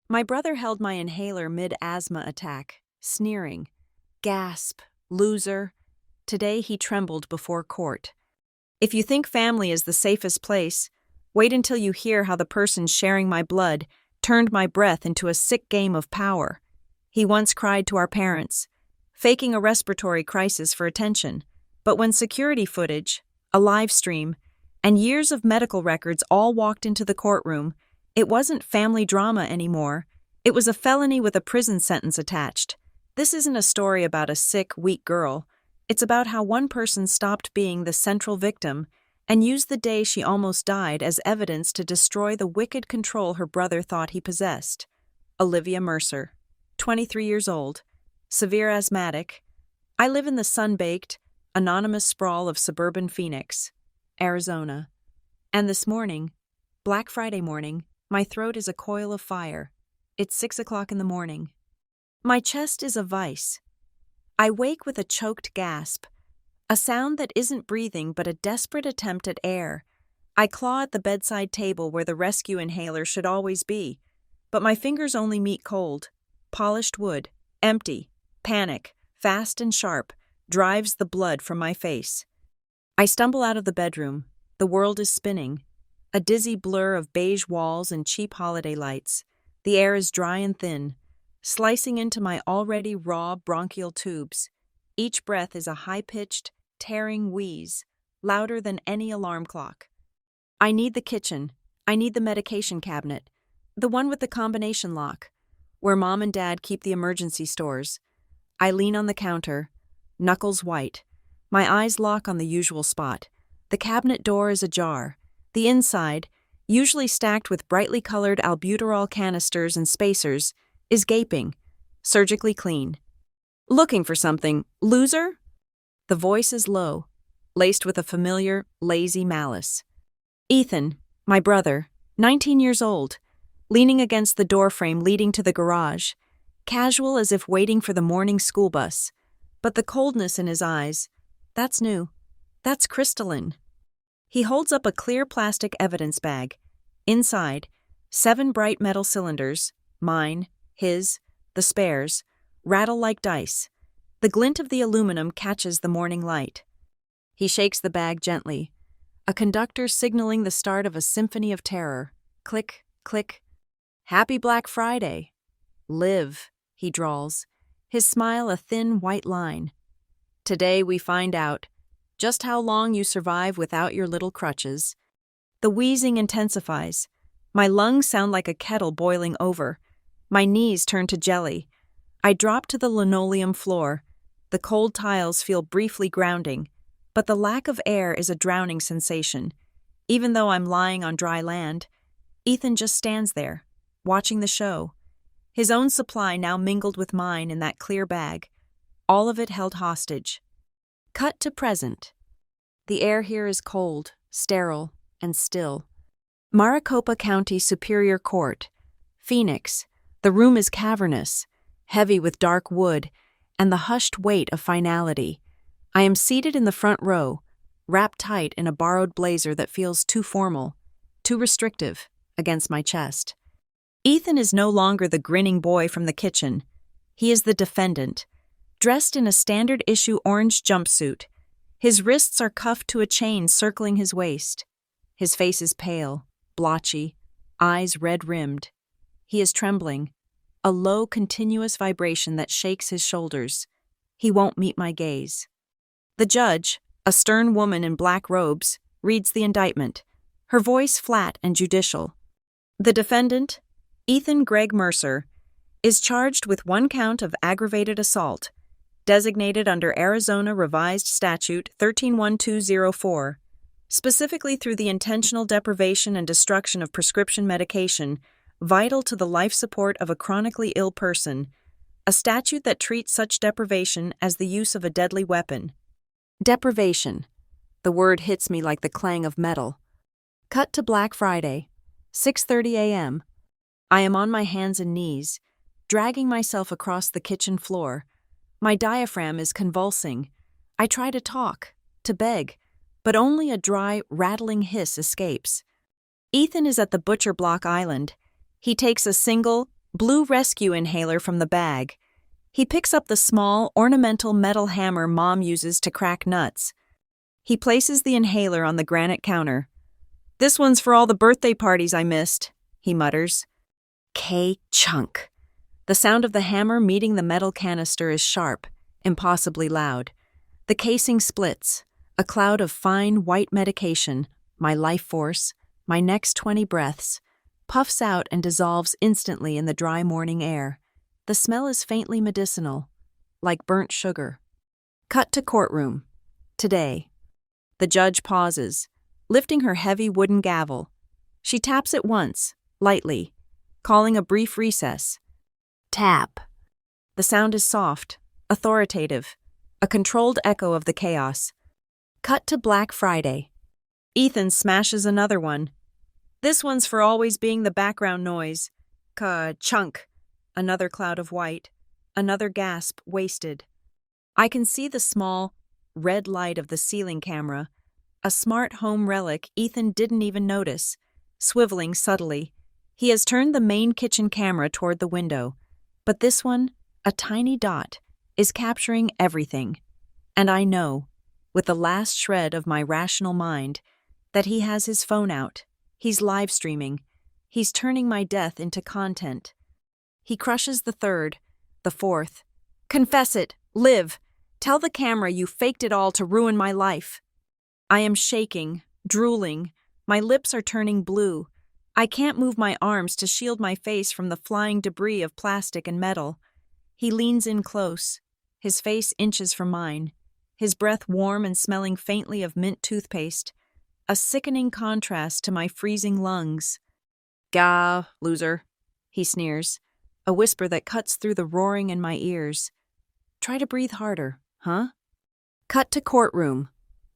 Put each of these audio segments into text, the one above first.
My brother held my inhaler mid-asthma attack, sneering. Gasp, loser. Today he trembled before court. If you think family is the safest place, wait until you hear how the person sharing my blood turned my breath into a sick game of power. He once cried to our parents, faking a respiratory crisis for attention. But when security footage, a live stream, and years of medical records all walked into the courtroom, it wasn't family drama anymore. It was a felony with a prison sentence attached. This isn't a story about a sick, weak girl. It's about how one person stopped being the central victim and used the day she almost died as evidence to destroy the wicked control her brother thought he possessed. Olivia Mercer, 23 years old, severe asthmatic. I live in the sun-baked, anonymous sprawl of suburban Phoenix, Arizona. And this morning, Black Friday morning, my throat is a coil of fire. It's 6 o'clock in the morning. My chest is a vice. I wake with a choked gasp, a sound that isn't breathing but a desperate attempt at air. I claw at the bedside table where the rescue inhaler should always be, but my fingers only meet cold, polished wood, empty. Panic, fast and sharp, drives the blood from my face. I stumble out of the bedroom. The world is spinning, a dizzy blur of beige walls and cheap holiday lights. The air is dry and thin, slicing into my already raw bronchial tubes. Each breath is a high-pitched, tearing wheeze, louder than any alarm clock. I need the kitchen. I need the medication cabinet, the one with the combination lock, where Mom and Dad keep the emergency stores. I lean on the counter, knuckles white. My eyes lock on the usual spot. The cabinet door is ajar. The inside, usually stacked with brightly colored albuterol canisters and spacers, is gaping, surgically clean. Looking for something, loser? The voice is low, laced with a familiar, lazy malice. Ethan, my brother, 19 years old, leaning against the doorframe leading to the garage, casual as if waiting for the morning school bus. But the coldness in his eyes, that's new. That's crystalline. He holds up a clear plastic evidence bag. Inside, 7 bright metal cylinders, mine, his, the spares, rattle like dice. The glint of the aluminum catches the morning light. He shakes the bag gently, a conductor signaling the start of a symphony of terror. Click, click. Happy Black Friday. Live, he drawls, his smile a thin white line. Today we find out just how long you survive without your little crutches. The wheezing intensifies. My lungs sound like a kettle boiling over. My knees turn to jelly. I drop to the linoleum floor. The cold tiles feel briefly grounding, but the lack of air is a drowning sensation. Even though I'm lying on dry land, Ethan just stands there, watching the show. His own supply now mingled with mine in that clear bag, all of it held hostage. Cut to present. The air here is cold, sterile, and still. Maricopa County Superior Court, Phoenix. The room is cavernous, heavy with dark wood, and the hushed weight of finality. I am seated in the front row, wrapped tight in a borrowed blazer that feels too formal, too restrictive, against my chest. Ethan is no longer the grinning boy from the kitchen. He is the defendant, dressed in a standard-issue orange jumpsuit. His wrists are cuffed to a chain circling his waist. His face is pale, blotchy, eyes red-rimmed. He is trembling, a low, continuous vibration that shakes his shoulders. He won't meet my gaze. The judge, a stern woman in black robes, reads the indictment, her voice flat and judicial. The defendant, Ethan Greg Mercer, is charged with 1 count of aggravated assault, designated under Arizona Revised Statute 131204, specifically through the intentional deprivation and destruction of prescription medication vital to the life support of a chronically ill person, a statute that treats such deprivation as the use of a deadly weapon. Deprivation. The word hits me like the clang of metal. Cut to Black Friday, 6:30 a.m. I am on my hands and knees, dragging myself across the kitchen floor. My diaphragm is convulsing. I try to talk, to beg, but only a dry, rattling hiss escapes. Ethan is at the butcher block island. He takes a single, blue rescue inhaler from the bag. He picks up the small, ornamental metal hammer Mom uses to crack nuts. He places the inhaler on the granite counter. "This one's for all the birthday parties I missed," he mutters. K-chunk. The sound of the hammer meeting the metal canister is sharp, impossibly loud. The casing splits. A cloud of fine, white medication, my life force, my next 20 breaths, puffs out and dissolves instantly in the dry morning air. The smell is faintly medicinal, like burnt sugar. Cut to courtroom. Today. The judge pauses, lifting her heavy wooden gavel. She taps it once, lightly, calling a brief recess. Tap. The sound is soft, authoritative, a controlled echo of the chaos. Cut to Black Friday. Ethan smashes another one. "This one's for always being the background noise." Ka-chunk. Another cloud of white. Another gasp, wasted. I can see the small, red light of the ceiling camera, a smart home relic Ethan didn't even notice, swiveling subtly. He has turned the main kitchen camera toward the window, but this one, a tiny dot, is capturing everything. And I know, with the last shred of my rational mind, that he has his phone out. He's live streaming. He's turning my death into content. He crushes the third, the fourth. "Confess it! Live! Tell the camera you faked it all to ruin my life." I am shaking, drooling. My lips are turning blue. I can't move my arms to shield my face from the flying debris of plastic and metal. He leans in close, his face inches from mine, his breath warm and smelling faintly of mint toothpaste, a sickening contrast to my freezing lungs. "Gah, loser," he sneers, a whisper that cuts through the roaring in my ears. "Try to breathe harder, huh?" Cut to courtroom.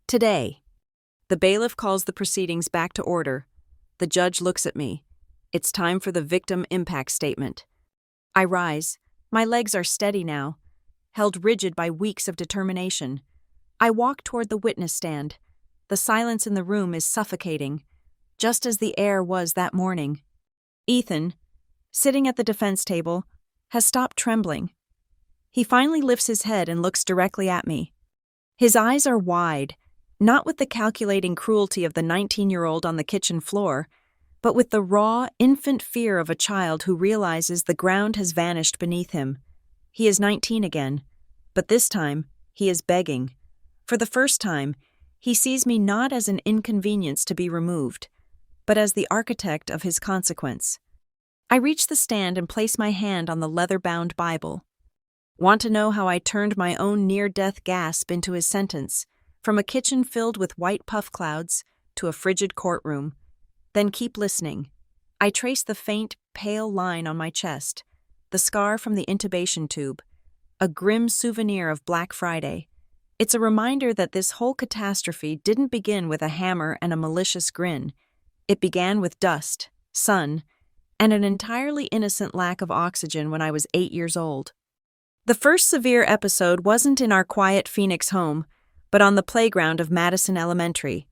Today. The bailiff calls the proceedings back to order. The judge looks at me. It's time for the victim impact statement. I rise. My legs are steady now, held rigid by weeks of determination. I walk toward the witness stand. The silence in the room is suffocating, just as the air was that morning. Ethan, sitting at the defense table, has stopped trembling. He finally lifts his head and looks directly at me. His eyes are wide, not with the calculating cruelty of the 19-year-old on the kitchen floor, but with the raw, infant fear of a child who realizes the ground has vanished beneath him. He is 19 again, but this time, he is begging. For the first time, he sees me not as an inconvenience to be removed, but as the architect of his consequence. I reach the stand and place my hand on the leather-bound Bible. Want to know how I turned my own near-death gasp into his sentence, from a kitchen filled with white puff clouds to a frigid courtroom? Then keep listening. I trace the faint, pale line on my chest, the scar from the intubation tube, a grim souvenir of Black Friday. It's a reminder that this whole catastrophe didn't begin with a hammer and a malicious grin. It began with dust, sun, and an entirely innocent lack of oxygen when I was 8 years old. The first severe episode wasn't in our quiet Phoenix home, but on the playground of Madison Elementary.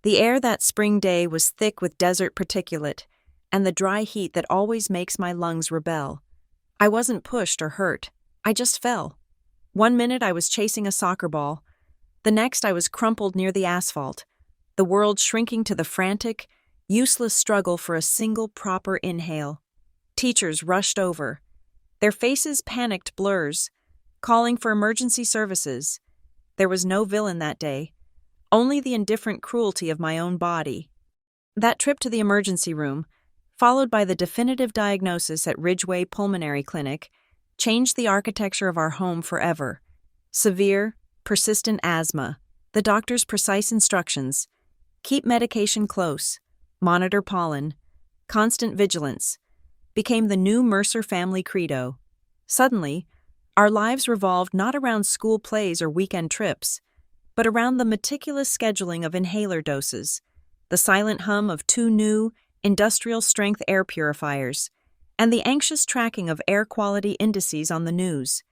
The air that spring day was thick with desert particulate, and the dry heat that always makes my lungs rebel. I wasn't pushed or hurt. I just fell. One minute I was chasing a soccer ball. The next I was crumpled near the asphalt, the world shrinking to the frantic, useless struggle for a single proper inhale. Teachers rushed over, their faces panicked blurs, calling for emergency services. There was no villain that day, only the indifferent cruelty of my own body. That trip to the emergency room, followed by the definitive diagnosis at Ridgeway Pulmonary Clinic, changed the architecture of our home forever. Severe, persistent asthma, the doctor's precise instructions, keep medication close, monitor pollen, constant vigilance, became the new Mercer family credo. Suddenly, our lives revolved not around school plays or weekend trips, but around the meticulous scheduling of inhaler doses, the silent hum of 2 new, industrial-strength air purifiers, and the anxious tracking of air quality indices on the news.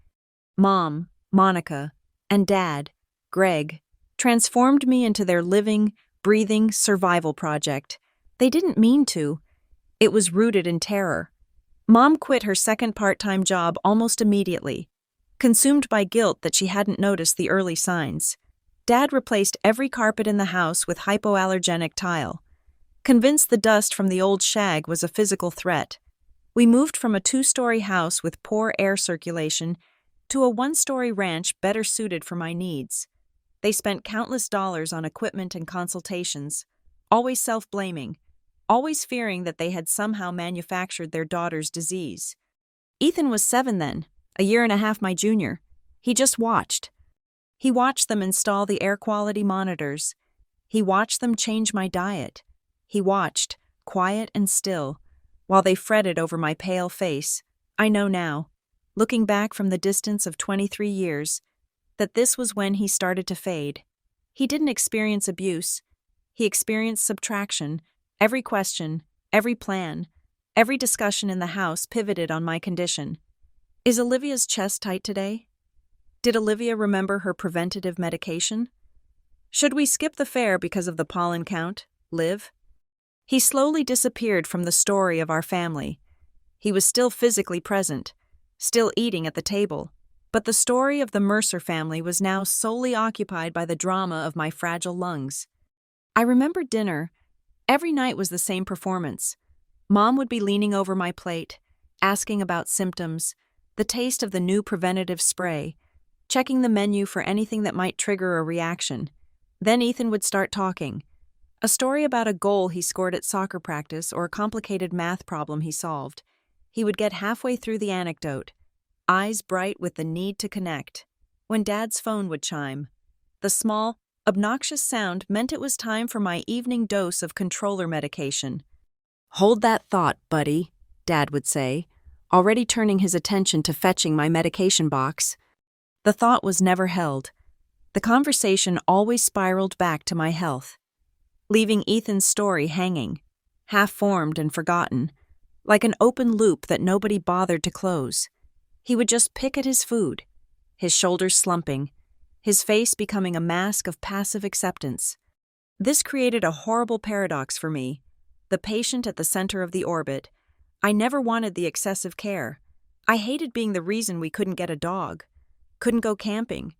Mom, Monica, and Dad, Greg, transformed me into their living, breathing survival project. They didn't mean to. It was rooted in terror. Mom quit her second part-time job almost immediately, consumed by guilt that she hadn't noticed the early signs. Dad replaced every carpet in the house with hypoallergenic tile, convinced the dust from the old shag was a physical threat. We moved from a 2-story house with poor air circulation to a 1-story ranch better suited for my needs. They spent countless dollars on equipment and consultations, always self-blaming, always fearing that they had somehow manufactured their daughter's disease. Ethan was 7 then, a year and a half my junior. He just watched. He watched them install the air quality monitors. He watched them change my diet. He watched, quiet and still, while they fretted over my pale face. I know now, looking back from the distance of 23 years, that this was when he started to fade. He didn't experience abuse. He experienced subtraction. Every question, every plan, every discussion in the house pivoted on my condition. Is Olivia's chest tight today? Did Olivia remember her preventative medication? Should we skip the fair because of the pollen count, Liv? He slowly disappeared from the story of our family. He was still physically present, still eating at the table, but the story of the Mercer family was now solely occupied by the drama of my fragile lungs. I remember dinner. Every night was the same performance. Mom would be leaning over my plate, asking about symptoms, the taste of the new preventative spray, checking the menu for anything that might trigger a reaction. Then Ethan would start talking. A story about a goal he scored at soccer practice or a complicated math problem he solved. He would get halfway through the anecdote, eyes bright with the need to connect, when Dad's phone would chime. The small, obnoxious sound meant it was time for my evening dose of controller medication. "Hold that thought, buddy," Dad would say, already turning his attention to fetching my medication box. The thought was never held. The conversation always spiraled back to my health, leaving Ethan's story hanging, half-formed and forgotten, like an open loop that nobody bothered to close. He would just pick at his food, his shoulders slumping, his face becoming a mask of passive acceptance. This created a horrible paradox for me. The patient at the center of the orbit. I never wanted the excessive care. I hated being the reason we couldn't get a dog, couldn't go camping,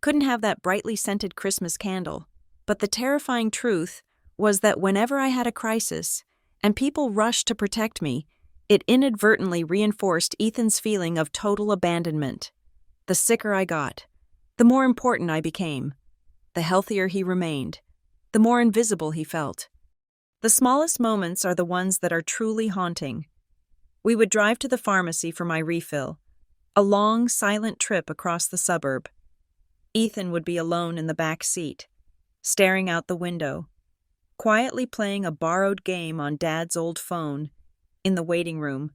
couldn't have that brightly scented Christmas candle. But the terrifying truth was that whenever I had a crisis, and people rushed to protect me, it inadvertently reinforced Ethan's feeling of total abandonment. The sicker I got, the more important I became. The healthier he remained, the more invisible he felt. The smallest moments are the ones that are truly haunting. We would drive to the pharmacy for my refill, a long, silent trip across the suburb. Ethan would be alone in the back seat, staring out the window, quietly playing a borrowed game on Dad's old phone. In the waiting room,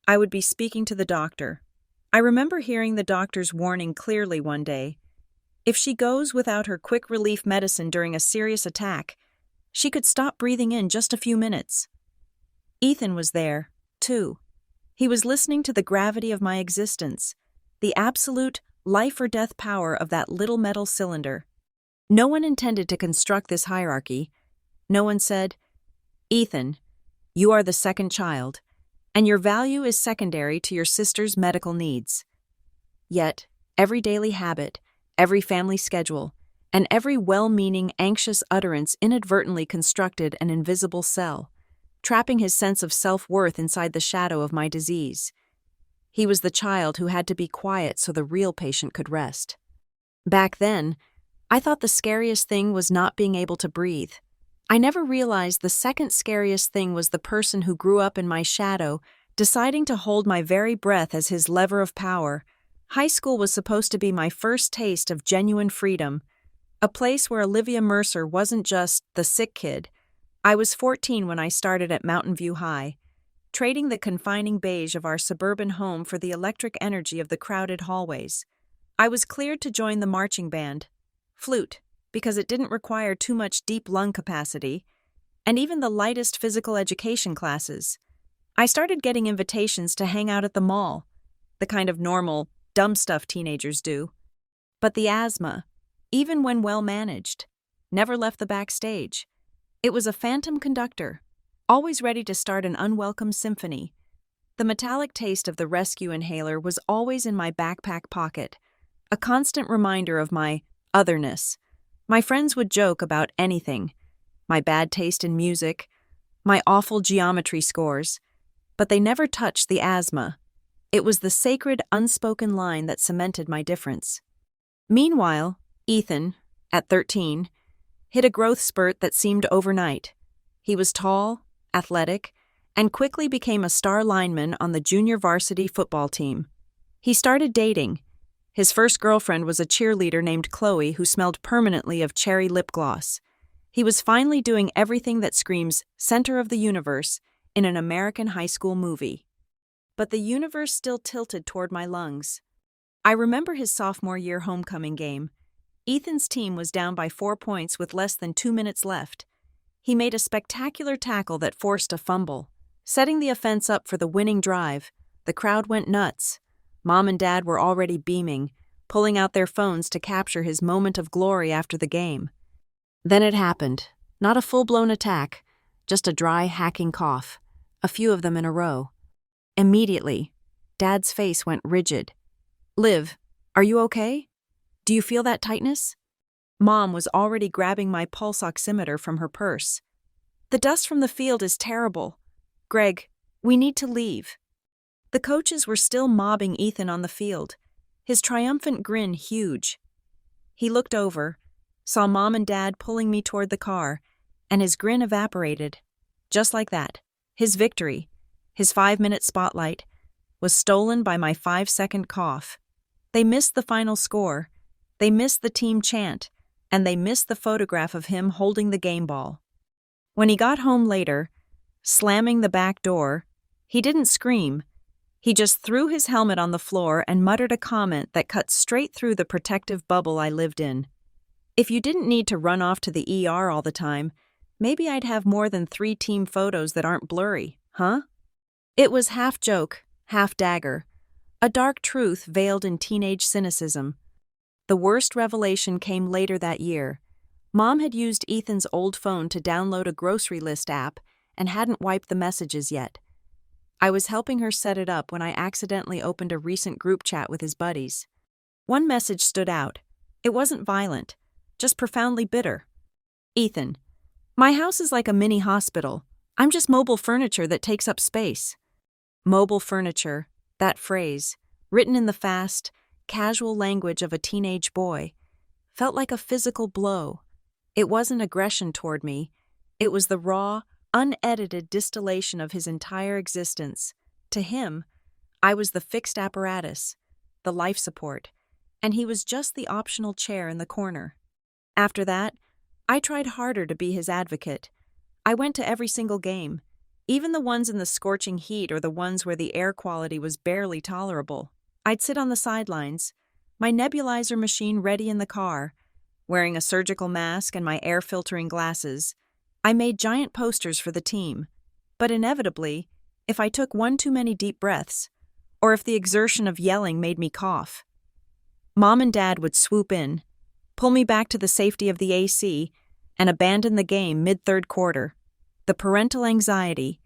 I would be speaking to the doctor. I remember hearing the doctor's warning clearly one day. If she goes without her quick relief medicine during a serious attack, she could stop breathing in just a few minutes. Ethan was there, too. He was listening to the gravity of my existence, the absolute life-or-death power of that little metal cylinder. No one intended to construct this hierarchy. No one said, "Ethan, you are the second child, and your value is secondary to your sister's medical needs." Yet, every daily habit, every family schedule, and every well-meaning, anxious utterance inadvertently constructed an invisible cell, trapping his sense of self-worth inside the shadow of my disease. He was the child who had to be quiet so the real patient could rest. Back then, I thought the scariest thing was not being able to breathe. I never realized the second scariest thing was the person who grew up in my shadow, deciding to hold my very breath as his lever of power. High school was supposed to be my first taste of genuine freedom, a place where Olivia Mercer wasn't just the sick kid. I was 14 when I started at Mountain View High, trading the confining beige of our suburban home for the electric energy of the crowded hallways. I was cleared to join the marching band, flute, because it didn't require too much deep lung capacity, and even the lightest physical education classes. I started getting invitations to hang out at the mall, the kind of normal, dumb stuff teenagers do. But the asthma, even when well managed, never left the backstage. It was a phantom conductor, always ready to start an unwelcome symphony. The metallic taste of the rescue inhaler was always in my backpack pocket, a constant reminder of my otherness. My friends would joke about anything, my bad taste in music, my awful geometry scores, but they never touched the asthma. It was the sacred, unspoken line that cemented my difference. Meanwhile, Ethan, at 13, hit a growth spurt that seemed overnight. He was tall, athletic, and quickly became a star lineman on the junior varsity football team. He started dating. His first girlfriend was a cheerleader named Chloe who smelled permanently of cherry lip gloss. He was finally doing everything that screams center of the universe in an American high school movie. But the universe still tilted toward my lungs. I remember his sophomore year homecoming game. Ethan's team was down by 4 points with less than 2 minutes left. He made a spectacular tackle that forced a fumble, setting the offense up for the winning drive. The crowd went nuts. Mom and Dad were already beaming, pulling out their phones to capture his moment of glory after the game. Then it happened. Not a full-blown attack, just a dry, hacking cough, a few of them in a row. Immediately, Dad's face went rigid. "Liv, are you okay? Do you feel that tightness?" Mom was already grabbing my pulse oximeter from her purse. "The dust from the field is terrible. Greg, we need to leave." The coaches were still mobbing Ethan on the field, his triumphant grin huge. He looked over, saw Mom and Dad pulling me toward the car, and his grin evaporated. Just like that, his victory, his 5-minute spotlight, was stolen by my 5-second cough. They missed the final score, they missed the team chant, and they missed the photograph of him holding the game ball. When he got home later, slamming the back door, he didn't scream. He just threw his helmet on the floor and muttered a comment that cut straight through the protective bubble I lived in. "If you didn't need to run off to the ER all the time, maybe I'd have more than 3 team photos that aren't blurry, huh?" It was half joke, half dagger, a dark truth veiled in teenage cynicism. The worst revelation came later that year. Mom had used Ethan's old phone to download a grocery list app and hadn't wiped the messages yet. I was helping her set it up when I accidentally opened a recent group chat with his buddies. One message stood out. It wasn't violent, just profoundly bitter. "Ethan, my house is like a mini hospital. I'm just mobile furniture that takes up space." Mobile furniture, that phrase, written in the fast, casual language of a teenage boy, felt like a physical blow. It wasn't aggression toward me. It was the raw, unedited distillation of his entire existence. To him, I was the fixed apparatus, the life support, and he was just the optional chair in the corner. After that, I tried harder to be his advocate. I went to every single game, even the ones in the scorching heat or the ones where the air quality was barely tolerable. I'd sit on the sidelines, my nebulizer machine ready in the car, wearing a surgical mask and my air-filtering glasses. I made giant posters for the team, but inevitably, if I took one too many deep breaths, or if the exertion of yelling made me cough, Mom and Dad would swoop in, pull me back to the safety of the AC, and abandon the game mid-third quarter. The parental anxiety,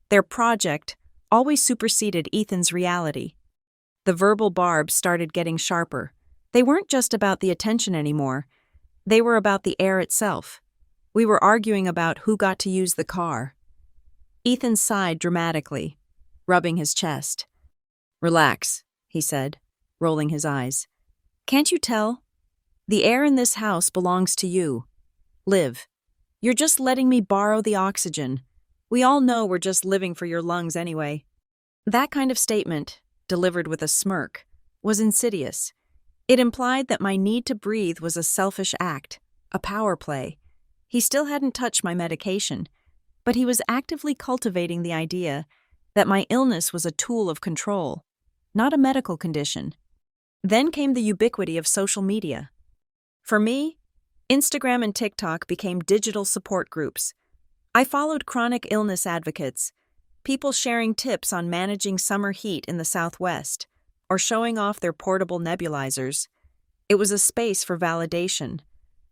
their project, always superseded Ethan's reality. The verbal barbs started getting sharper. They weren't just about the attention anymore. They were about the air itself. We were arguing about who got to use the car. Ethan sighed dramatically, rubbing his chest. "Relax," he said, rolling his eyes. "Can't you tell? The air in this house belongs to you. Liv, you're just letting me borrow the oxygen. We all know we're just living for your lungs anyway." That kind of statement, delivered with a smirk, was insidious. It implied that my need to breathe was a selfish act, a power play. He still hadn't touched my medication, but he was actively cultivating the idea that my illness was a tool of control, not a medical condition. Then came the ubiquity of social media. For me, Instagram and TikTok became digital support groups. I followed chronic illness advocates, people sharing tips on managing summer heat in the Southwest, or showing off their portable nebulizers. It was a space for validation,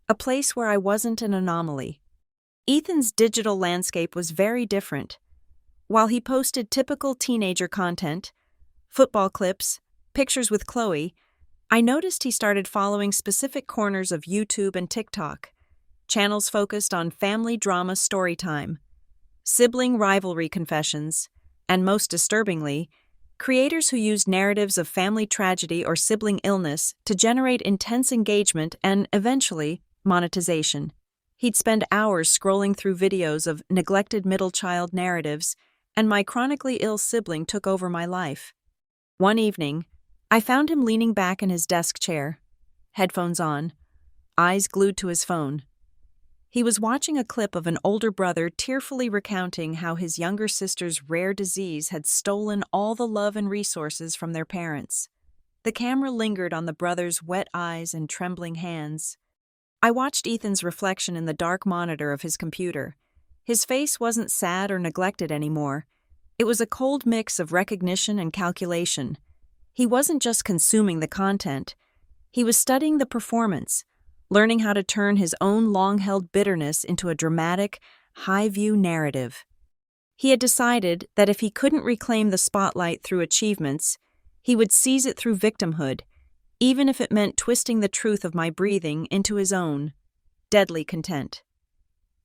a place where I wasn't an anomaly. Ethan's digital landscape was very different. While he posted typical teenager content, football clips, pictures with Chloe, I noticed he started following specific corners of YouTube and TikTok, channels focused on family drama story time, sibling rivalry confessions, and most disturbingly, creators who used narratives of family tragedy or sibling illness to generate intense engagement and, eventually, monetization. He'd spend hours scrolling through videos of neglected middle child narratives, and my chronically ill sibling took over my life. One evening, I found him leaning back in his desk chair, headphones on, eyes glued to his phone. He was watching a clip of an older brother tearfully recounting how his younger sister's rare disease had stolen all the love and resources from their parents. The camera lingered on the brother's wet eyes and trembling hands. I watched Ethan's reflection in the dark monitor of his computer. His face wasn't sad or neglected anymore. It was a cold mix of recognition and calculation. He wasn't just consuming the content. He was studying the performance, learning how to turn his own long-held bitterness into a dramatic, high-view narrative. He had decided that if he couldn't reclaim the spotlight through achievements, he would seize it through victimhood, even if it meant twisting the truth of my breathing into his own, deadly content.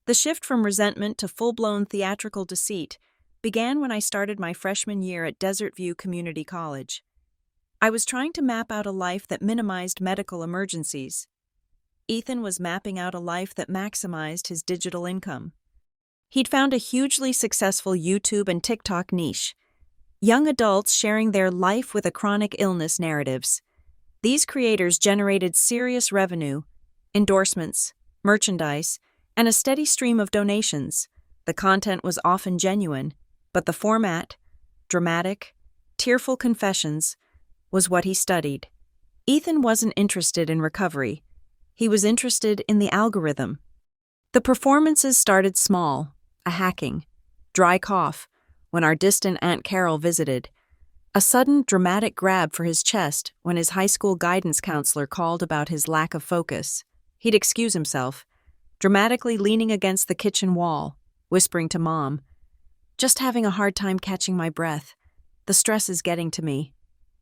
The shift from resentment to full-blown theatrical deceit began when I started my freshman year at Desert View Community College. I was trying to map out a life that minimized medical emergencies. Ethan was mapping out a life that maximized his digital income. He'd found a hugely successful YouTube and TikTok niche, young adults sharing their life with a chronic illness narratives. These creators generated serious revenue, endorsements, merchandise, and a steady stream of donations. The content was often genuine, but the format, dramatic, tearful confessions, was what he studied. Ethan wasn't interested in recovery. He was interested in the algorithm. The performances started small, a hacking, dry cough, when our distant Aunt Carol visited, a sudden dramatic grab for his chest when his high school guidance counselor called about his lack of focus. He'd excuse himself, dramatically leaning against the kitchen wall, whispering to Mom, "Just having a hard time catching my breath. The stress is getting to me."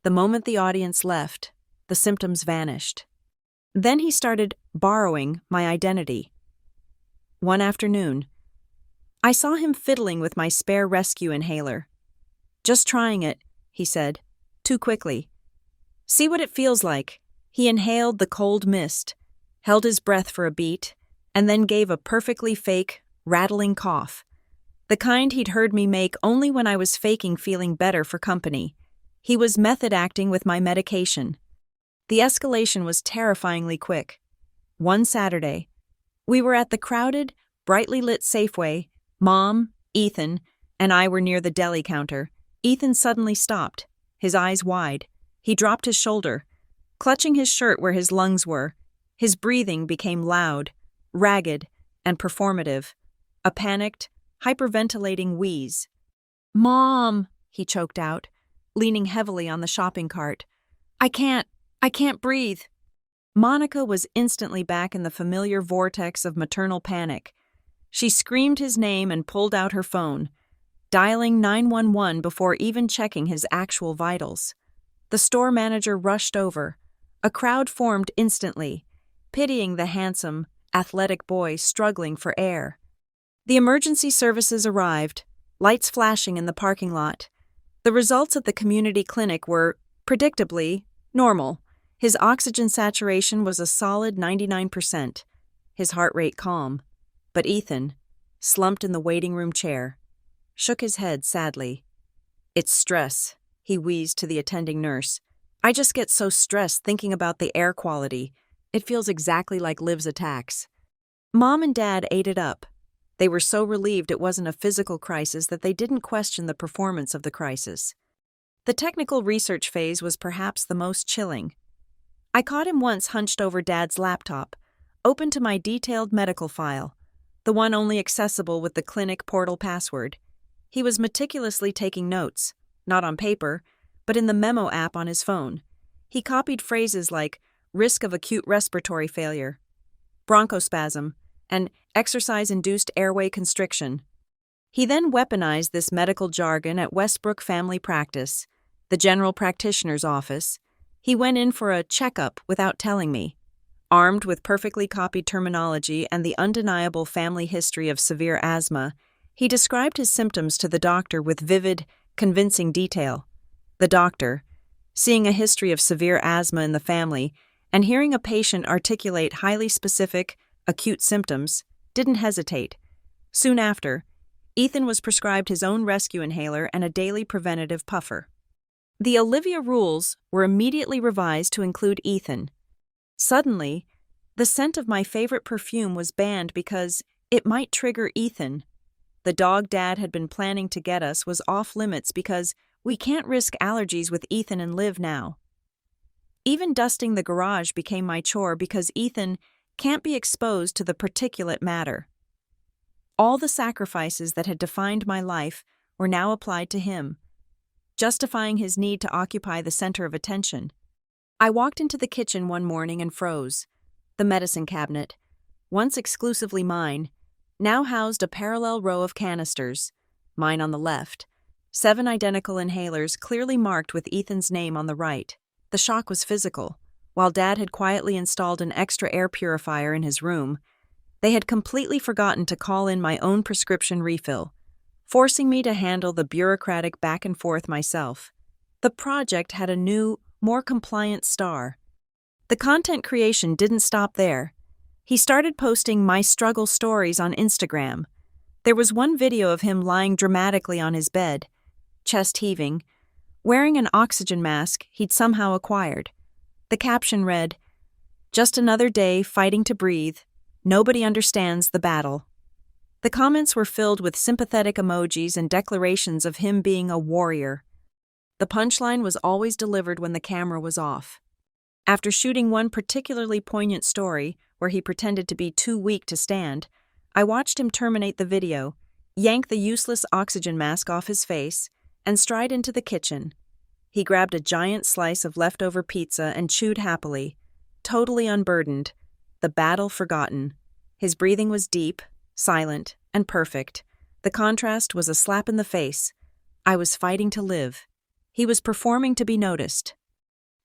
The moment the audience left, the symptoms vanished. Then he started borrowing my identity. One afternoon, I saw him fiddling with my spare rescue inhaler. "Just trying it," he said, too quickly. "See what it feels like." He inhaled the cold mist, held his breath for a beat, and then gave a perfectly fake, rattling cough. The kind he'd heard me make only when I was faking feeling better for company. He was method acting with my medication. The escalation was terrifyingly quick. One Saturday, we were at the crowded, brightly lit Safeway. Mom, Ethan, and I were near the deli counter. Ethan suddenly stopped, his eyes wide. He dropped his shoulder, clutching his shirt where his lungs were. His breathing became loud, ragged, and performative, a panicked, hyperventilating wheeze. "Mom," he choked out, leaning heavily on the shopping cart. I can't breathe." Monica was instantly back in the familiar vortex of maternal panic. She screamed his name and pulled out her phone, dialing 911 before even checking his actual vitals. The store manager rushed over. A crowd formed instantly, pitying the handsome, athletic boy struggling for air. The emergency services arrived, lights flashing in the parking lot. The results at the community clinic were, predictably, normal. His oxygen saturation was a solid 99%, his heart rate calm. But Ethan, slumped in the waiting room chair, shook his head sadly. "It's stress," he wheezed to the attending nurse. "I just get so stressed thinking about the air quality. It feels exactly like Liv's attacks." Mom and Dad ate it up. They were so relieved it wasn't a physical crisis that they didn't question the performance of the crisis. The technical research phase was perhaps the most chilling. I caught him once hunched over Dad's laptop, open to my detailed medical file, the one only accessible with the clinic portal password. He was meticulously taking notes, not on paper, but in the memo app on his phone. He copied phrases like risk of acute respiratory failure, bronchospasm, and exercise-induced airway constriction. He then weaponized this medical jargon at Westbrook Family Practice, the general practitioner's office. He went in for a checkup without telling me. Armed with perfectly copied terminology and the undeniable family history of severe asthma, he described his symptoms to the doctor with vivid, convincing detail. The doctor, seeing a history of severe asthma in the family and hearing a patient articulate highly specific, acute symptoms, didn't hesitate. Soon after, Ethan was prescribed his own rescue inhaler and a daily preventative puffer. The Olivia rules were immediately revised to include Ethan. Suddenly, the scent of my favorite perfume was banned because it might trigger Ethan. The dog Dad had been planning to get us was off limits because we can't risk allergies with Ethan and Liv now. Even dusting the garage became my chore because Ethan can't be exposed to the particulate matter. All the sacrifices that had defined my life were now applied to him, justifying his need to occupy the center of attention. I walked into the kitchen one morning and froze. The medicine cabinet, once exclusively mine, now housed a parallel row of canisters, mine on the left, 7 identical inhalers clearly marked with Ethan's name on the right. The shock was physical. While Dad had quietly installed an extra air purifier in his room, they had completely forgotten to call in my own prescription refill, forcing me to handle the bureaucratic back and forth myself. The project had a new, more compliant star. The content creation didn't stop there. He started posting my struggle stories on Instagram. There was one video of him lying dramatically on his bed, chest heaving, wearing an oxygen mask he'd somehow acquired. The caption read, "Just another day fighting to breathe. Nobody understands the battle." The comments were filled with sympathetic emojis and declarations of him being a warrior. The punchline was always delivered when the camera was off. After shooting one particularly poignant story, where he pretended to be too weak to stand, I watched him terminate the video, yank the useless oxygen mask off his face, and stride into the kitchen. He grabbed a giant slice of leftover pizza and chewed happily, totally unburdened, the battle forgotten. His breathing was deep, silent, and perfect. The contrast was a slap in the face. I was fighting to live. He was performing to be noticed.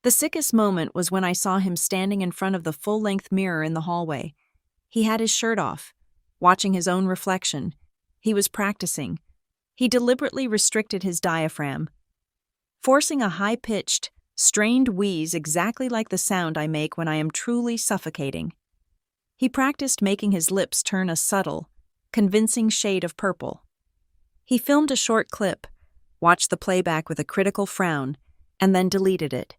The sickest moment was when I saw him standing in front of the full-length mirror in the hallway. He had his shirt off, watching his own reflection. He was practicing. He deliberately restricted his diaphragm, forcing a high-pitched, strained wheeze exactly like the sound I make when I am truly suffocating. He practiced making his lips turn a subtle, convincing shade of purple. He filmed a short clip, watched the playback with a critical frown, and then deleted it,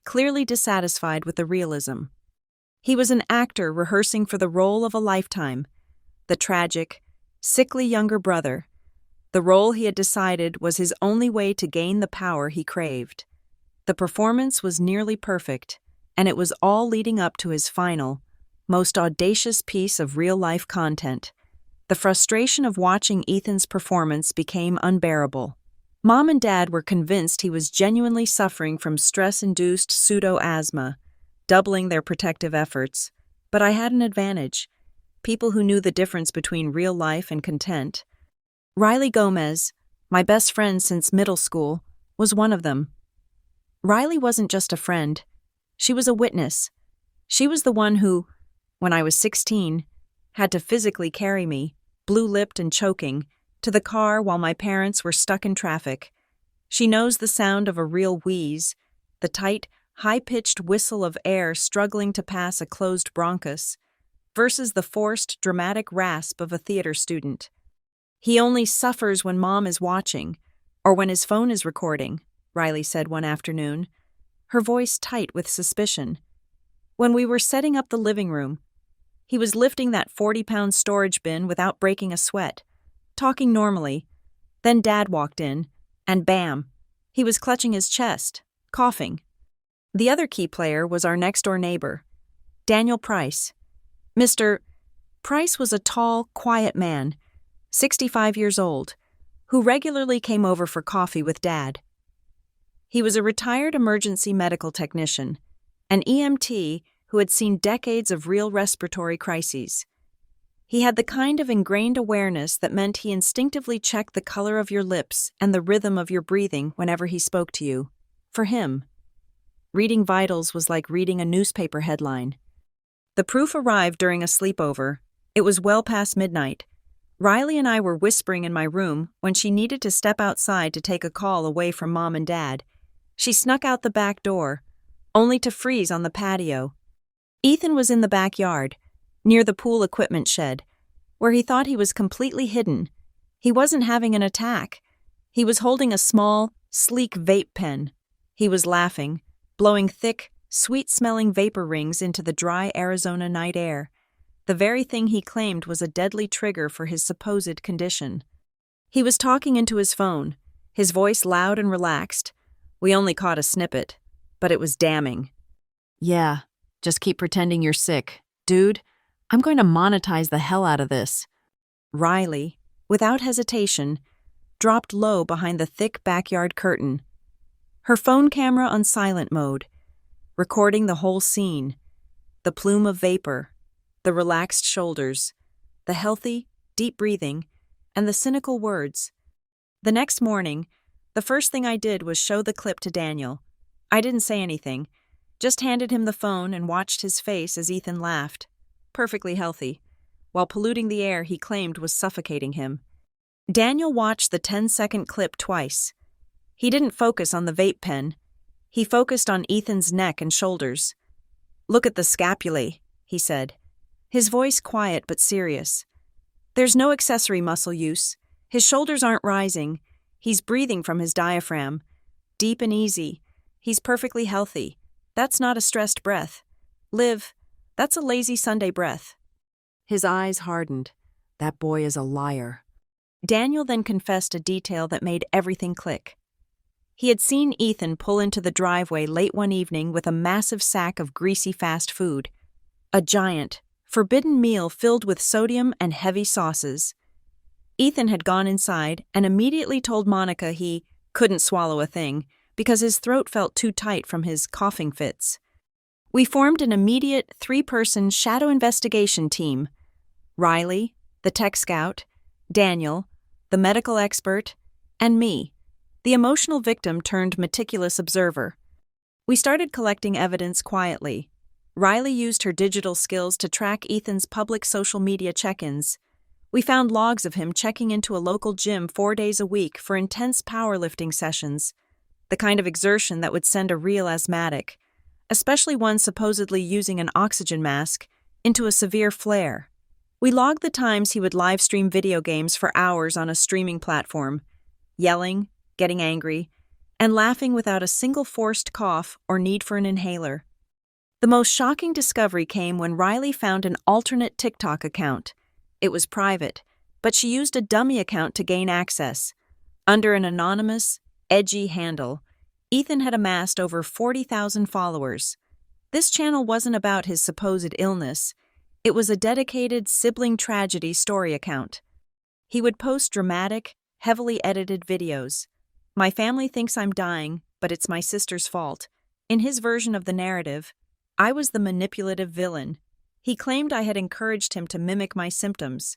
clearly dissatisfied with the realism. He was an actor rehearsing for the role of a lifetime, the tragic, sickly younger brother, the role he had decided was his only way to gain the power he craved. The performance was nearly perfect, and it was all leading up to his final, most audacious piece of real-life content. The frustration of watching Ethan's performance became unbearable. Mom and Dad were convinced he was genuinely suffering from stress-induced pseudo-asthma, doubling their protective efforts. But I had an advantage. People who knew the difference between real life and content. Riley Gomez, my best friend since middle school, was one of them. Riley wasn't just a friend. She was a witness. She was the one who, when I was 16, had to physically carry me, blue-lipped and choking, to the car while my parents were stuck in traffic. She knows the sound of a real wheeze, the tight, high-pitched whistle of air struggling to pass a closed bronchus, versus the forced, dramatic rasp of a theater student. He only suffers when Mom is watching, or when his phone is recording, Riley said one afternoon, her voice tight with suspicion. When we were setting up the living room, he was lifting that 40-pound storage bin without breaking a sweat, talking normally. Then Dad walked in, and bam, he was clutching his chest, coughing. The other key player was our next-door neighbor, Daniel Price. Mr. Price was a tall, quiet man, 65 years old, who regularly came over for coffee with Dad. He was a retired emergency medical technician, an EMT who had seen decades of real respiratory crises. He had the kind of ingrained awareness that meant he instinctively checked the color of your lips and the rhythm of your breathing whenever he spoke to you. For him, reading vitals was like reading a newspaper headline. The proof arrived during a sleepover. It was well past midnight. Riley and I were whispering in my room when she needed to step outside to take a call away from Mom and Dad. She snuck out the back door, only to freeze on the patio. Ethan was in the backyard, near the pool equipment shed, where he thought he was completely hidden. He wasn't having an attack. He was holding a small, sleek vape pen. He was laughing, blowing thick, sweet-smelling vapor rings into the dry Arizona night air, the very thing he claimed was a deadly trigger for his supposed condition. He was talking into his phone, his voice loud and relaxed. We only caught a snippet, but it was damning. "Yeah, just keep pretending you're sick. Dude, I'm going to monetize the hell out of this." Riley, without hesitation, dropped low behind the thick backyard curtain, her phone camera on silent mode, recording the whole scene. The plume of vapor, the relaxed shoulders, the healthy, deep breathing, and the cynical words. The next morning, the first thing I did was show the clip to Daniel. I didn't say anything, just handed him the phone and watched his face as Ethan laughed, perfectly healthy, while polluting the air he claimed was suffocating him. Daniel watched the 10-second clip twice. He didn't focus on the vape pen. He focused on Ethan's neck and shoulders. "Look at the scapulae," he said, his voice quiet but serious. "There's no accessory muscle use. His shoulders aren't rising. He's breathing from his diaphragm, deep and easy. He's perfectly healthy. That's not a stressed breath. Liv, that's a lazy Sunday breath." His eyes hardened. That boy is a liar. Daniel then confessed a detail that made everything click. He had seen Ethan pull into the driveway late one evening with a massive sack of greasy fast food. A giant, forbidden meal filled with sodium and heavy sauces. Ethan had gone inside and immediately told Monica he couldn't swallow a thing because his throat felt too tight from his coughing fits. We formed an immediate 3-person shadow investigation team. Riley, the tech scout, Daniel, the medical expert, and me, the emotional victim turned meticulous observer. We started collecting evidence quietly. Riley used her digital skills to track Ethan's public social media check-ins. We found logs of him checking into a local gym 4 days a week for intense powerlifting sessions, the kind of exertion that would send a real asthmatic, especially one supposedly using an oxygen mask, into a severe flare. We logged the times he would live stream video games for hours on a streaming platform, yelling, getting angry, and laughing without a single forced cough or need for an inhaler. The most shocking discovery came when Riley found an alternate TikTok account. It was private, but she used a dummy account to gain access. Under an anonymous, edgy handle, Ethan had amassed over 40,000 followers. This channel wasn't about his supposed illness. It was a dedicated sibling tragedy story account. He would post dramatic, heavily edited videos. "My family thinks I'm dying, but it's my sister's fault." In his version of the narrative, I was the manipulative villain. He claimed I had encouraged him to mimic my symptoms,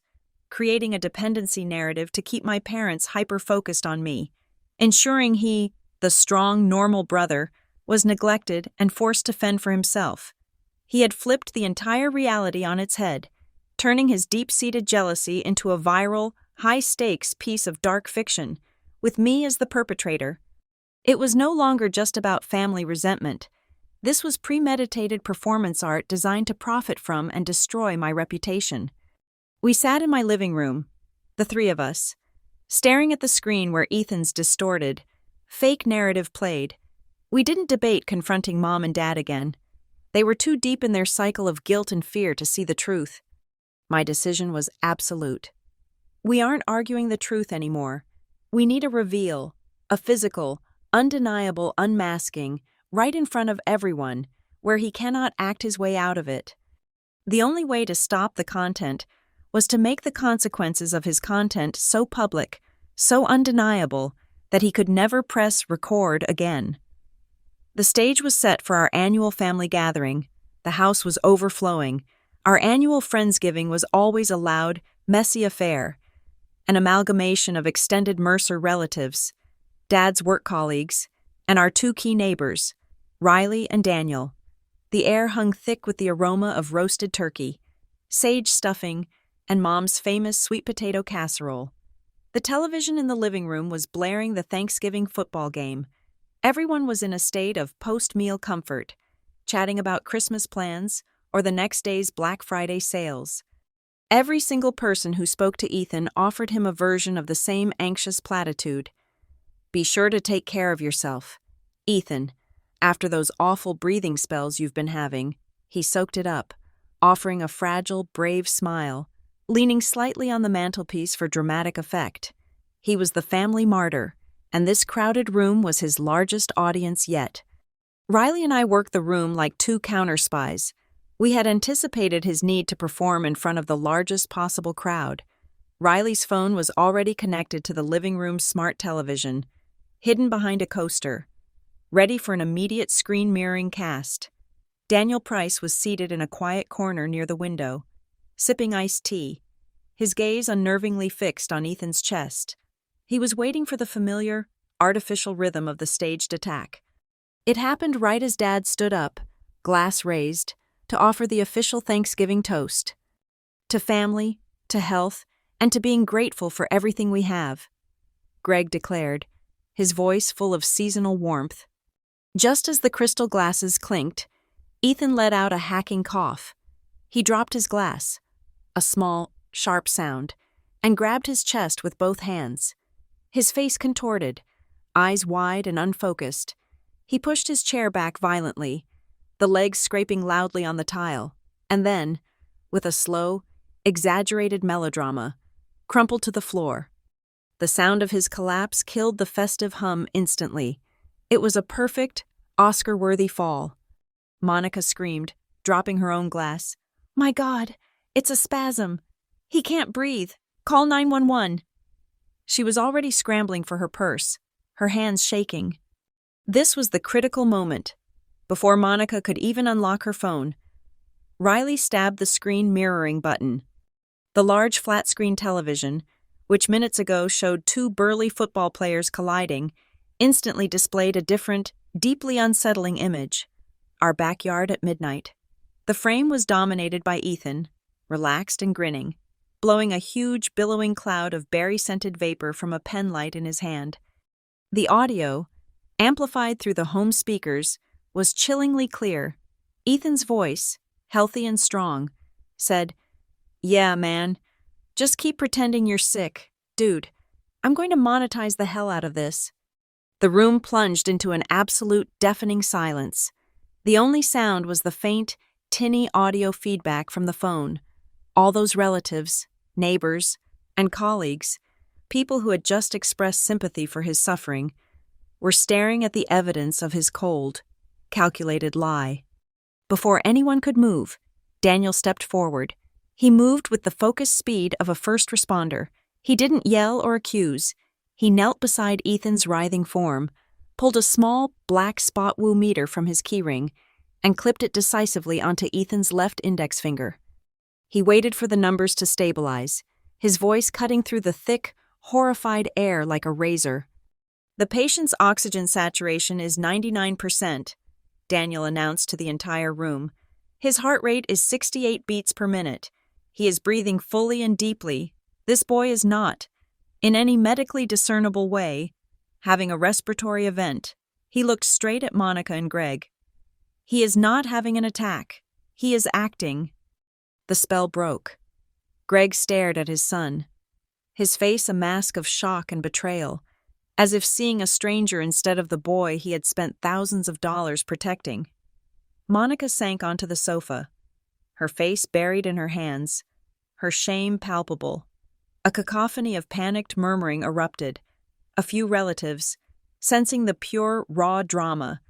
creating a dependency narrative to keep my parents hyper-focused on me, ensuring he, the strong, normal brother, was neglected and forced to fend for himself. He had flipped the entire reality on its head, turning his deep-seated jealousy into a viral, high-stakes piece of dark fiction, with me as the perpetrator. It was no longer just about family resentment. This was premeditated performance art designed to profit from and destroy my reputation. We sat in my living room, the 3 of us, staring at the screen where Ethan's distorted, fake narrative played. We didn't debate confronting Mom and Dad again. They were too deep in their cycle of guilt and fear to see the truth. My decision was absolute. We aren't arguing the truth anymore. We need a reveal, a physical, undeniable unmasking, right in front of everyone, where he cannot act his way out of it. The only way to stop the content was to make the consequences of his content so public, so undeniable, that he could never press record again. The stage was set for our annual family gathering. The house was overflowing. Our annual Friendsgiving was always a loud, messy affair, an amalgamation of extended Mercer relatives, Dad's work colleagues, and our two key neighbors, Riley and Daniel. The air hung thick with the aroma of roasted turkey, sage stuffing, and Mom's famous sweet potato casserole. The television in the living room was blaring the Thanksgiving football game. Everyone was in a state of post-meal comfort, chatting about Christmas plans or the next day's Black Friday sales. Every single person who spoke to Ethan offered him a version of the same anxious platitude. Be sure to take care of yourself. Ethan, after those awful breathing spells you've been having, he soaked it up, offering a fragile, brave smile, leaning slightly on the mantelpiece for dramatic effect. He was the family martyr, and this crowded room was his largest audience yet. Riley and I worked the room like two counter-spies. We had anticipated his need to perform in front of the largest possible crowd. Riley's phone was already connected to the living room's smart television, hidden behind a coaster, ready for an immediate screen-mirroring cast. Daniel Price was seated in a quiet corner near the window, sipping iced tea, his gaze unnervingly fixed on Ethan's chest. He was waiting for the familiar, artificial rhythm of the staged attack. It happened right as Dad stood up, glass raised, to offer the official Thanksgiving toast. To family, to health, and to being grateful for everything we have, Greg declared, his voice full of seasonal warmth. Just as the crystal glasses clinked, Ethan let out a hacking cough. He dropped his glass, a small, sharp sound, and grabbed his chest with both hands. His face contorted, eyes wide and unfocused. He pushed his chair back violently, the legs scraping loudly on the tile, and then, with a slow, exaggerated melodrama, crumpled to the floor. The sound of his collapse killed the festive hum instantly. It was a perfect, Oscar-worthy fall. Monica screamed, dropping her own glass. "My God, it's a spasm. He can't breathe. Call 911. She was already scrambling for her purse, her hands shaking. This was the critical moment. Before Monica could even unlock her phone, Riley stabbed the screen mirroring button. The large flat-screen television, which minutes ago showed two burly football players colliding, instantly displayed a different, deeply unsettling image. Our backyard at midnight. The frame was dominated by Ethan, relaxed and grinning, blowing a huge, billowing cloud of berry-scented vapor from a pen light in his hand. The audio, amplified through the home speakers, was chillingly clear. Ethan's voice, healthy and strong, said, "Yeah, man, just keep pretending you're sick. Dude, I'm going to monetize the hell out of this." The room plunged into an absolute deafening silence. The only sound was the faint, tinny audio feedback from the phone. All those relatives, neighbors, and colleagues, people who had just expressed sympathy for his suffering, were staring at the evidence of his cold, calculated lie. Before anyone could move, Daniel stepped forward. He moved with the focused speed of a first responder. He didn't yell or accuse. He knelt beside Ethan's writhing form, pulled a small, black spot woo meter from his keyring, and clipped it decisively onto Ethan's left index finger. He waited for the numbers to stabilize, his voice cutting through the thick, horrified air like a razor. "The patient's oxygen saturation is 99%, Daniel announced to the entire room. "His heart rate is 68 beats per minute. He is breathing fully and deeply. This boy is not, in any medically discernible way, having a respiratory event." He looked straight at Monica and Greg. "He is not having an attack. He is acting." The spell broke. Greg stared at his son, his face a mask of shock and betrayal, as if seeing a stranger instead of the boy he had spent thousands of dollars protecting. Monica sank onto the sofa, her face buried in her hands, her shame palpable. A cacophony of panicked murmuring erupted. A few relatives, sensing the pure, raw drama,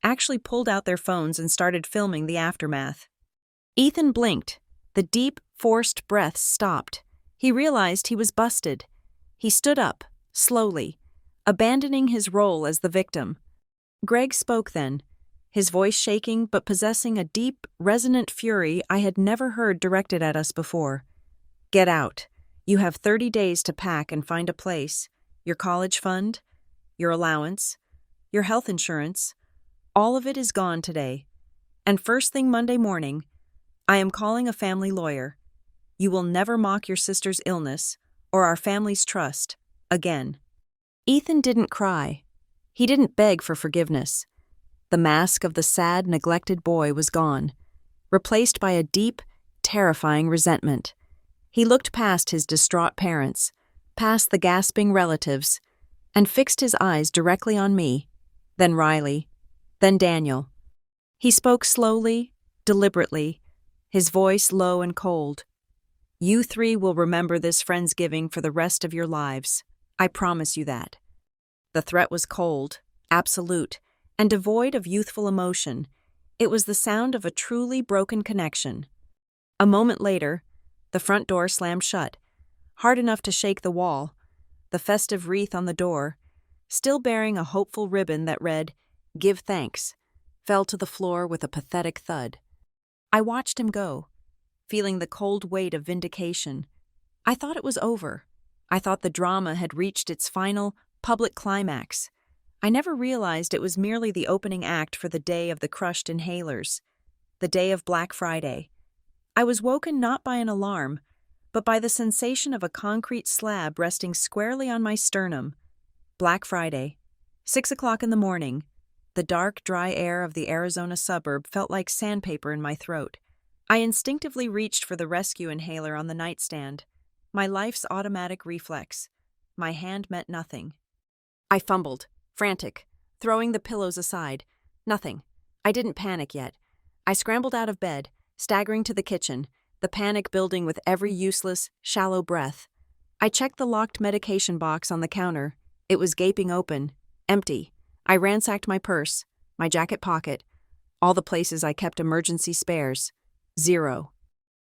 actually pulled out their phones and started filming the aftermath. Ethan blinked. The deep, forced breaths stopped. He realized he was busted. He stood up, slowly, abandoning his role as the victim. Greg spoke then, his voice shaking but possessing a deep, resonant fury I had never heard directed at us before. "Get out. You have 30 days to pack and find a place. Your college fund, your allowance, your health insurance, all of it is gone today. And first thing Monday morning, I am calling a family lawyer. You will never mock your sister's illness or our family's trust again." Ethan didn't cry. He didn't beg for forgiveness. The mask of the sad, neglected boy was gone, replaced by a deep, terrifying resentment. He looked past his distraught parents, past the gasping relatives, and fixed his eyes directly on me, then Riley, then Daniel. He spoke slowly, deliberately, his voice low and cold. "You three will remember this Friendsgiving for the rest of your lives. I promise you that." The threat was cold, absolute, and devoid of youthful emotion. It was the sound of a truly broken connection. A moment later, the front door slammed shut, hard enough to shake the wall. The festive wreath on the door, still bearing a hopeful ribbon that read, "Give thanks," fell to the floor with a pathetic thud. I watched him go, feeling the cold weight of vindication. I thought it was over. I thought the drama had reached its final, public climax. I never realized it was merely the opening act for the day of the crushed inhalers, the day of Black Friday. I was woken not by an alarm, but by the sensation of a concrete slab resting squarely on my sternum. Black Friday, 6 o'clock in the morning. The dark, dry air of the Arizona suburb felt like sandpaper in my throat. I instinctively reached for the rescue inhaler on the nightstand, my life's automatic reflex. My hand met nothing. I fumbled, frantic, throwing the pillows aside. Nothing. I didn't panic yet. I scrambled out of bed, staggering to the kitchen, the panic building with every useless, shallow breath. I checked the locked medication box on the counter. It was gaping open, empty. I ransacked my purse, my jacket pocket, all the places I kept emergency spares. Zero.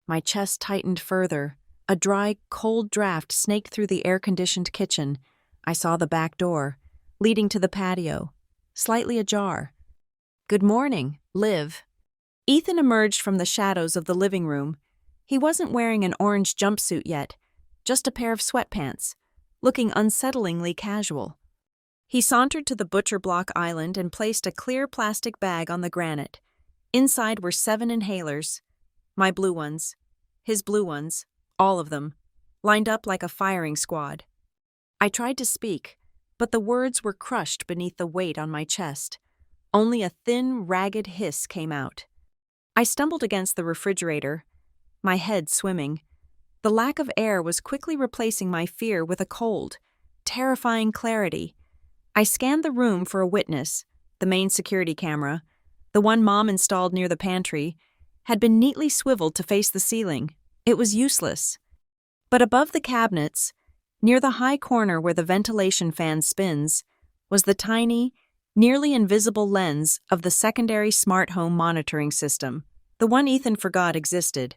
My chest tightened further. A dry, cold draft snaked through the air-conditioned kitchen. I saw the back door, leading to the patio, slightly ajar. "Good morning, Liv." Ethan emerged from the shadows of the living room. He wasn't wearing an orange jumpsuit yet, just a pair of sweatpants, looking unsettlingly casual. He sauntered to the butcher block island and placed a clear plastic bag on the granite. Inside were 7 inhalers, my blue ones, his blue ones, all of them, lined up like a firing squad. I tried to speak, but the words were crushed beneath the weight on my chest. Only a thin, ragged hiss came out. I stumbled against the refrigerator, my head swimming. The lack of air was quickly replacing my fear with a cold, terrifying clarity. I scanned the room for a witness. The main security camera, the one Mom installed near the pantry, had been neatly swiveled to face the ceiling. It was useless. But above the cabinets, near the high corner where the ventilation fan spins, was the tiny, nearly invisible lens of the secondary smart home monitoring system, the one Ethan forgot existed.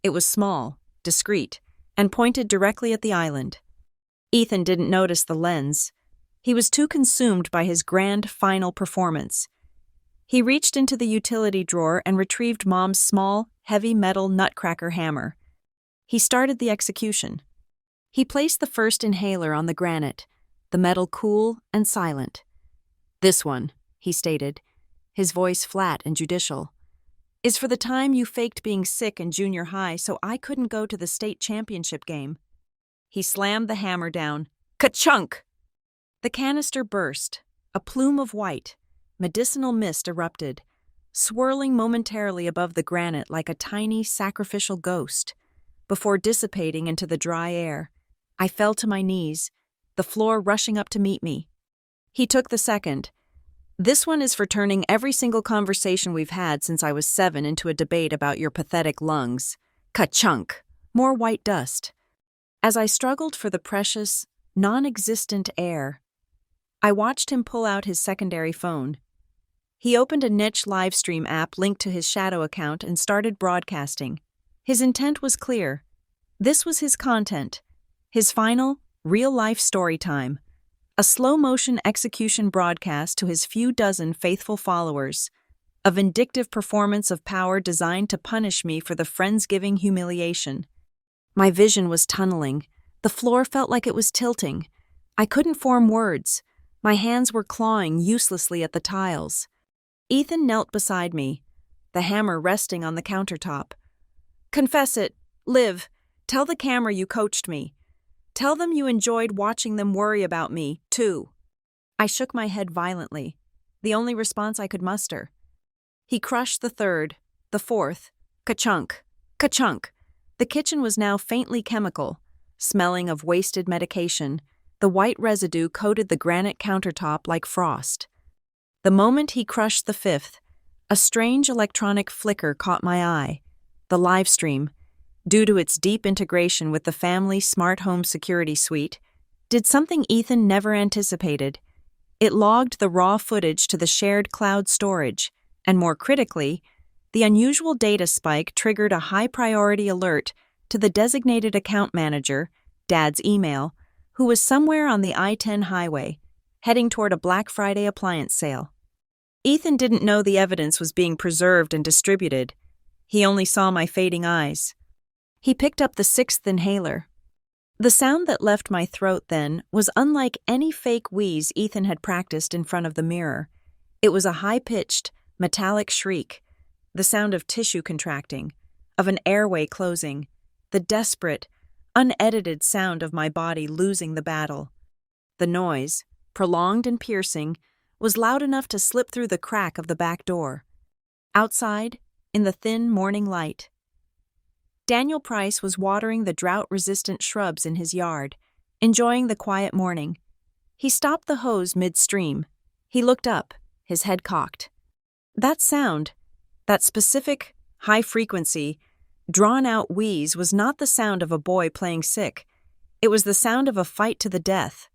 It was small, discreet, and pointed directly at the island. Ethan didn't notice the lens. He was too consumed by his grand final performance. He reached into the utility drawer and retrieved Mom's small, heavy metal nutcracker hammer. He started the execution. He placed the first inhaler on the granite, the metal cool and silent. "This one," he stated, his voice flat and judicial, "is for the time you faked being sick in junior high so I couldn't go to the state championship game." He slammed the hammer down. Ka-chunk! The canister burst. A plume of white, medicinal mist erupted, swirling momentarily above the granite like a tiny sacrificial ghost, before dissipating into the dry air. I fell to my knees, the floor rushing up to meet me. He took the second. "This one is for turning every single conversation we've had since I was 7 into a debate about your pathetic lungs." Ka-chunk! More white dust. As I struggled for the precious, non-existent air, I watched him pull out his secondary phone. He opened a niche livestream app linked to his shadow account and started broadcasting. His intent was clear. This was his content, his final, real-life story time, a slow-motion execution broadcast to his few dozen faithful followers. a vindictive performance of power designed to punish me for the friendsgiving humiliation. My vision was tunneling. The floor felt like it was tilting. I couldn't form words. My hands were clawing uselessly at the tiles. Ethan knelt beside me, the hammer resting on the countertop. "Confess it. Liv. Tell the camera you coached me. Tell them you enjoyed watching them worry about me, too." I shook my head violently, the only response I could muster. He crushed the third, the fourth. Ka-chunk, ka-chunk. The kitchen was now faintly chemical, smelling of wasted medication. The white residue coated the granite countertop like frost. The moment he crushed the fifth, a strange electronic flicker caught my eye. The live stream, due to its deep integration with the family smart home security suite, did something Ethan never anticipated. It logged the raw footage to the shared cloud storage, and more critically, the unusual data spike triggered a high-priority alert to the designated account manager, Dad's email, who was somewhere on the I-10 highway, heading toward a Black Friday appliance sale. Ethan didn't know the evidence was being preserved and distributed. He only saw my fading eyes. He picked up the sixth inhaler. The sound that left my throat then was unlike any fake wheeze Ethan had practiced in front of the mirror. It was a high-pitched, metallic shriek, the sound of tissue contracting, of an airway closing, the desperate, unedited sound of my body losing the battle. The noise, prolonged and piercing, was loud enough to slip through the crack of the back door. Outside, in the thin morning light, Daniel Price was watering the drought-resistant shrubs in his yard, enjoying the quiet morning. He stopped the hose midstream. He looked up, his head cocked. That sound, that specific, high-frequency, drawn-out wheeze was not the sound of a boy playing sick. It was the sound of a fight to the death.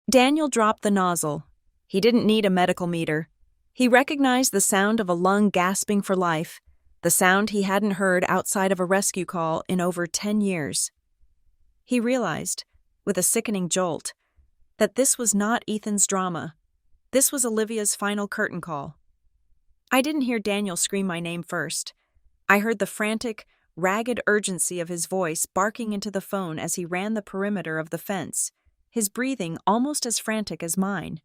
Daniel dropped the nozzle. He didn't need a medical meter. He recognized the sound of a lung gasping for life, the sound he hadn't heard outside of a rescue call in over 10 years. He realized, with a sickening jolt, that this was not Ethan's drama. This was Olivia's final curtain call. I didn't hear Daniel scream my name first. I heard the frantic, ragged urgency of his voice barking into the phone as he ran the perimeter of the fence, his breathing almost as frantic as mine.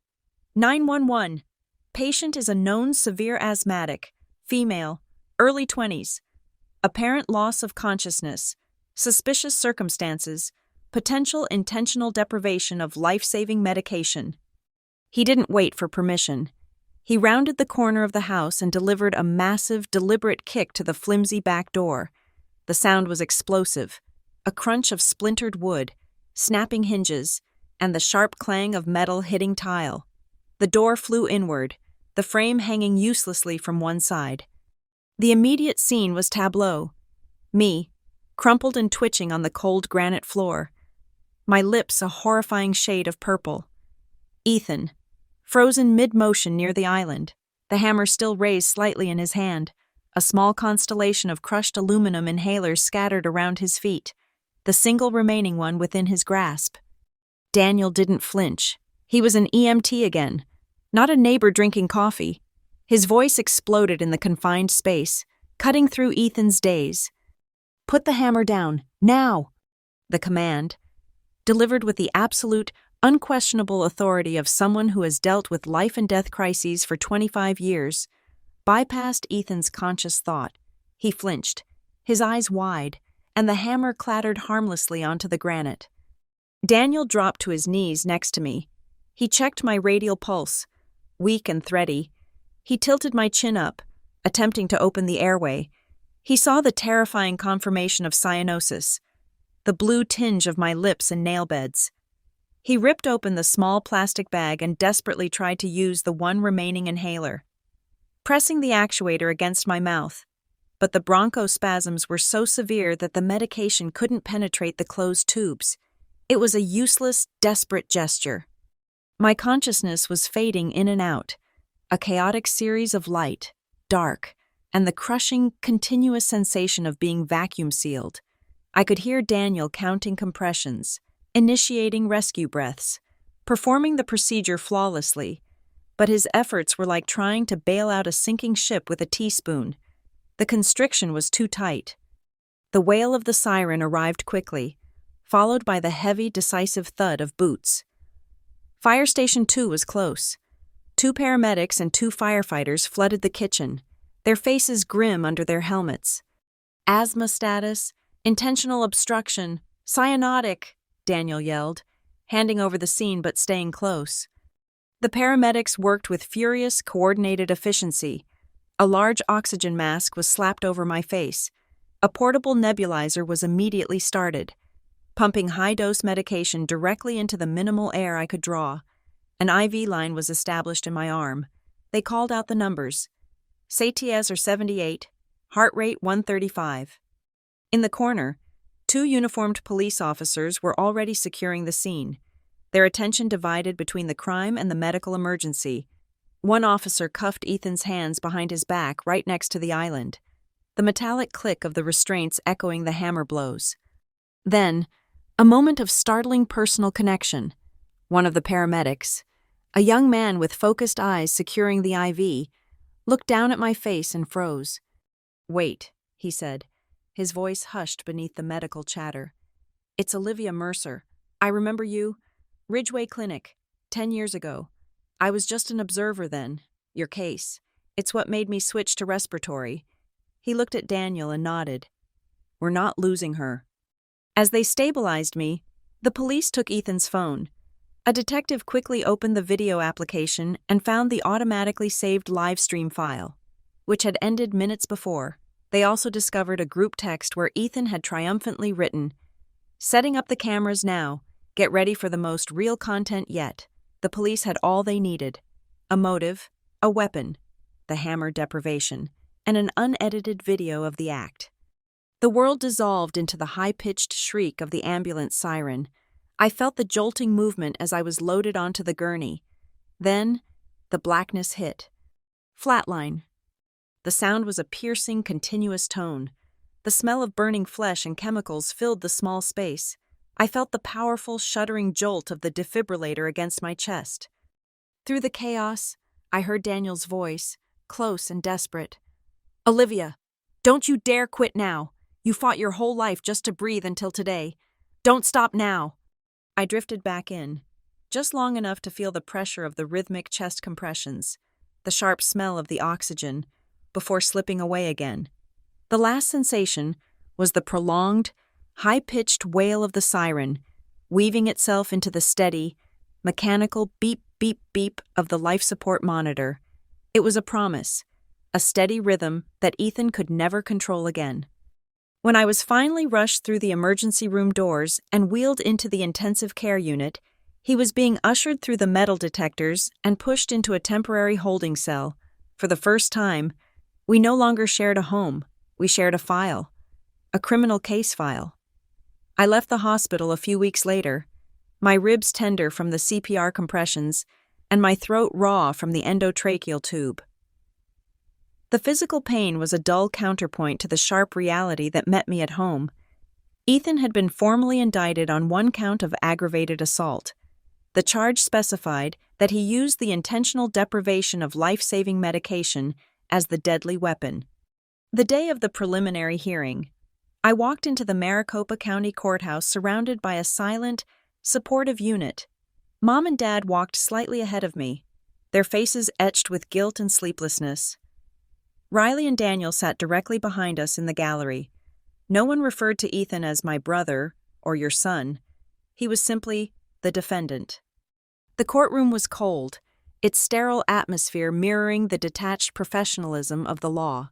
911. Patient is a known severe asthmatic, female, early 20s. Apparent loss of consciousness, suspicious circumstances, potential intentional deprivation of life-saving medication. He didn't wait for permission. He rounded the corner of the house and delivered a massive, deliberate kick to the flimsy back door. The sound was explosive, a crunch of splintered wood, snapping hinges, and the sharp clang of metal hitting tile. The door flew inward, the frame hanging uselessly from one side. The immediate scene was tableau. Me, crumpled and twitching on the cold granite floor. My lips a horrifying shade of purple. Ethan, frozen mid-motion near the island, the hammer still raised slightly in his hand, a small constellation of crushed aluminum inhalers scattered around his feet, the single remaining one within his grasp. Daniel didn't flinch. He was an EMT again, not a neighbor drinking coffee. His voice exploded in the confined space, cutting through Ethan's daze. "Put the hammer down, now!" The command, delivered with the absolute, unquestionable authority of someone who has dealt with life-and-death crises for 25 years, bypassed Ethan's conscious thought. He flinched, his eyes wide, and the hammer clattered harmlessly onto the granite. Daniel dropped to his knees next to me. He checked my radial pulse, weak and thready. He tilted my chin up, attempting to open the airway. He saw the terrifying confirmation of cyanosis, the blue tinge of my lips and nail beds. He ripped open the small plastic bag and desperately tried to use the one remaining inhaler, pressing the actuator against my mouth. But the bronchospasms were so severe that the medication couldn't penetrate the closed tubes. It was a useless, desperate gesture. My consciousness was fading in and out, a chaotic series of light, dark, and the crushing, continuous sensation of being vacuum-sealed. I could hear Daniel counting compressions, initiating rescue breaths, performing the procedure flawlessly, but his efforts were like trying to bail out a sinking ship with a teaspoon. The constriction was too tight. The wail of the siren arrived quickly, followed by the heavy, decisive thud of boots. Fire Station 2 was close. 2 paramedics and 2 firefighters flooded the kitchen, their faces grim under their helmets. "Asthma status, intentional obstruction, cyanotic," Daniel yelled, handing over the scene but staying close. The paramedics worked with furious, coordinated efficiency. A large oxygen mask was slapped over my face. A portable nebulizer was immediately started, pumping high-dose medication directly into the minimal air I could draw. An IV line was established in my arm. They called out the numbers. CTS are 78, heart rate 135. In the corner, 2 uniformed police officers were already securing the scene, their attention divided between the crime and the medical emergency. One officer cuffed Ethan's hands behind his back right next to the island, the metallic click of the restraints echoing the hammer blows. Then, a moment of startling personal connection. One of the paramedics, a young man with focused eyes securing the IV, looked down at my face and froze. "Wait," he said, his voice hushed beneath the medical chatter. "It's Olivia Mercer. I remember you. Ridgeway Clinic, 10 years ago. I was just an observer then. Your case. It's what made me switch to respiratory." He looked at Daniel and nodded. "We're not losing her." As they stabilized me, the police took Ethan's phone. A detective quickly opened the video application and found the automatically saved live stream file, which had ended minutes before. They also discovered a group text where Ethan had triumphantly written, "Setting up the cameras now. Get ready for the most real content yet." The police had all they needed: a motive, a weapon, the hammer deprivation, and an unedited video of the act. The world dissolved into the high-pitched shriek of the ambulance siren. I felt the jolting movement as I was loaded onto the gurney. Then, the blackness hit. Flatline. The sound was a piercing, continuous tone. The smell of burning flesh and chemicals filled the small space. I felt the powerful, shuddering jolt of the defibrillator against my chest. Through the chaos, I heard Daniel's voice, close and desperate. "Olivia, don't you dare quit now. You fought your whole life just to breathe until today. Don't stop now." I drifted back in, just long enough to feel the pressure of the rhythmic chest compressions, the sharp smell of the oxygen, before slipping away again. The last sensation was the prolonged, high-pitched wail of the siren, weaving itself into the steady, mechanical beep, beep, beep of the life support monitor. It was a promise, a steady rhythm that Ethan could never control again. When I was finally rushed through the emergency room doors and wheeled into the intensive care unit, he was being ushered through the metal detectors and pushed into a temporary holding cell. For the first time, we no longer shared a home, we shared a file, a criminal case file. I left the hospital a few weeks later, my ribs tender from the CPR compressions and my throat raw from the endotracheal tube. The physical pain was a dull counterpoint to the sharp reality that met me at home. Ethan had been formally indicted on 1 count of aggravated assault. The charge specified that he used the intentional deprivation of life-saving medication as the deadly weapon. The day of the preliminary hearing, I walked into the Maricopa County Courthouse surrounded by a silent, supportive unit. Mom and Dad walked slightly ahead of me, their faces etched with guilt and sleeplessness. Riley and Daniel sat directly behind us in the gallery. No one referred to Ethan as my brother or your son. He was simply the defendant. The courtroom was cold, its sterile atmosphere mirroring the detached professionalism of the law.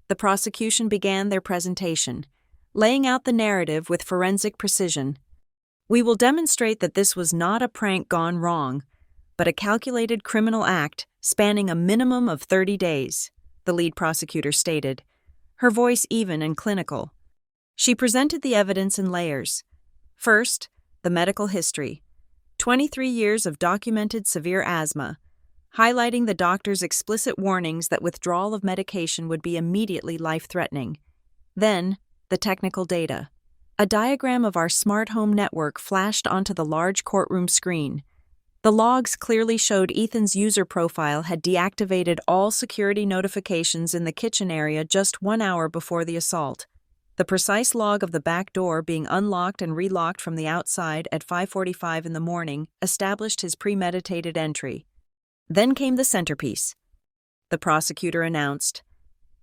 The prosecution began their presentation, laying out the narrative with forensic precision. "We will demonstrate that this was not a prank gone wrong, but a calculated criminal act spanning a minimum of 30 days, the lead prosecutor stated, her voice even and clinical. She presented the evidence in layers. First, the medical history. 23 years of documented severe asthma, highlighting the doctor's explicit warnings that withdrawal of medication would be immediately life-threatening. Then, the technical data. A diagram of our smart home network flashed onto the large courtroom screen. The logs clearly showed Ethan's user profile had deactivated all security notifications in the kitchen area just 1 hour before the assault. The precise log of the back door being unlocked and relocked from the outside at 5:45 in the morning established his premeditated entry. Then came the centerpiece. The prosecutor announced,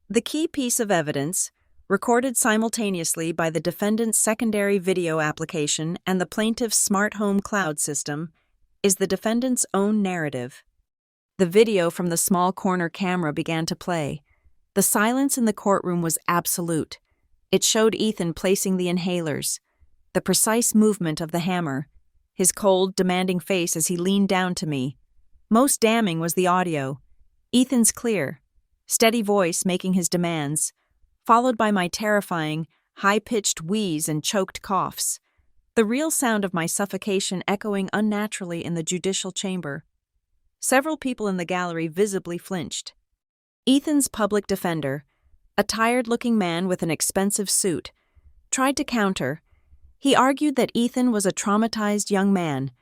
"The key piece of evidence, recorded simultaneously by the defendant's secondary video application and the plaintiff's smart home cloud system, is the defendant's own narrative." The video from the small corner camera began to play. The silence in the courtroom was absolute. It showed Ethan placing the inhalers, the precise movement of the hammer, his cold, demanding face as he leaned down to me. Most damning was the audio. Ethan's clear, steady voice making his demands, followed by my terrifying, high-pitched wheeze and choked coughs. The real sound of my suffocation echoing unnaturally in the judicial chamber. Several people in the gallery visibly flinched. Ethan's public defender, a tired-looking man with an expensive suit, tried to counter. He argued that Ethan was a traumatized young man,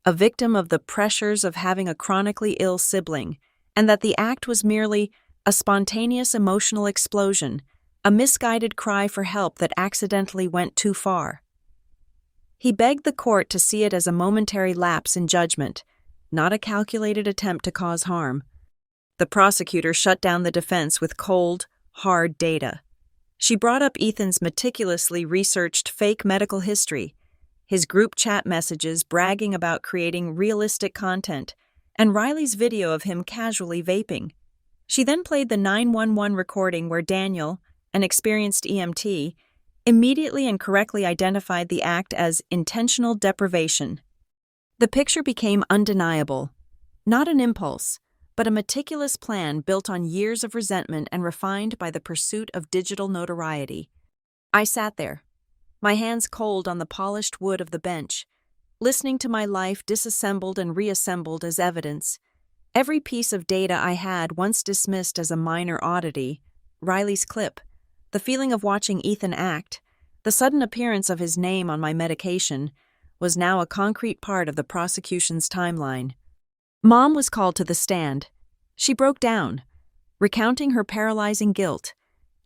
a victim of the pressures of having a chronically ill sibling, and that the act was merely a spontaneous emotional explosion, a misguided cry for help that accidentally went too far. He begged the court to see it as a momentary lapse in judgment, not a calculated attempt to cause harm. The prosecutor shut down the defense with cold, hard data. She brought up Ethan's meticulously researched fake medical history, his group chat messages bragging about creating realistic content, and Riley's video of him casually vaping. She then played the 911 recording where Daniel, an experienced EMT, immediately and correctly identified the act as intentional deprivation. The picture became undeniable, not an impulse, but a meticulous plan built on years of resentment and refined by the pursuit of digital notoriety. I sat there, my hands cold on the polished wood of the bench, listening to my life disassembled and reassembled as evidence. Every piece of data I had once dismissed as a minor oddity, Riley's clip, the feeling of watching Ethan act, the sudden appearance of his name on my medication, was now a concrete part of the prosecution's timeline. Mom was called to the stand. She broke down, recounting her paralyzing guilt,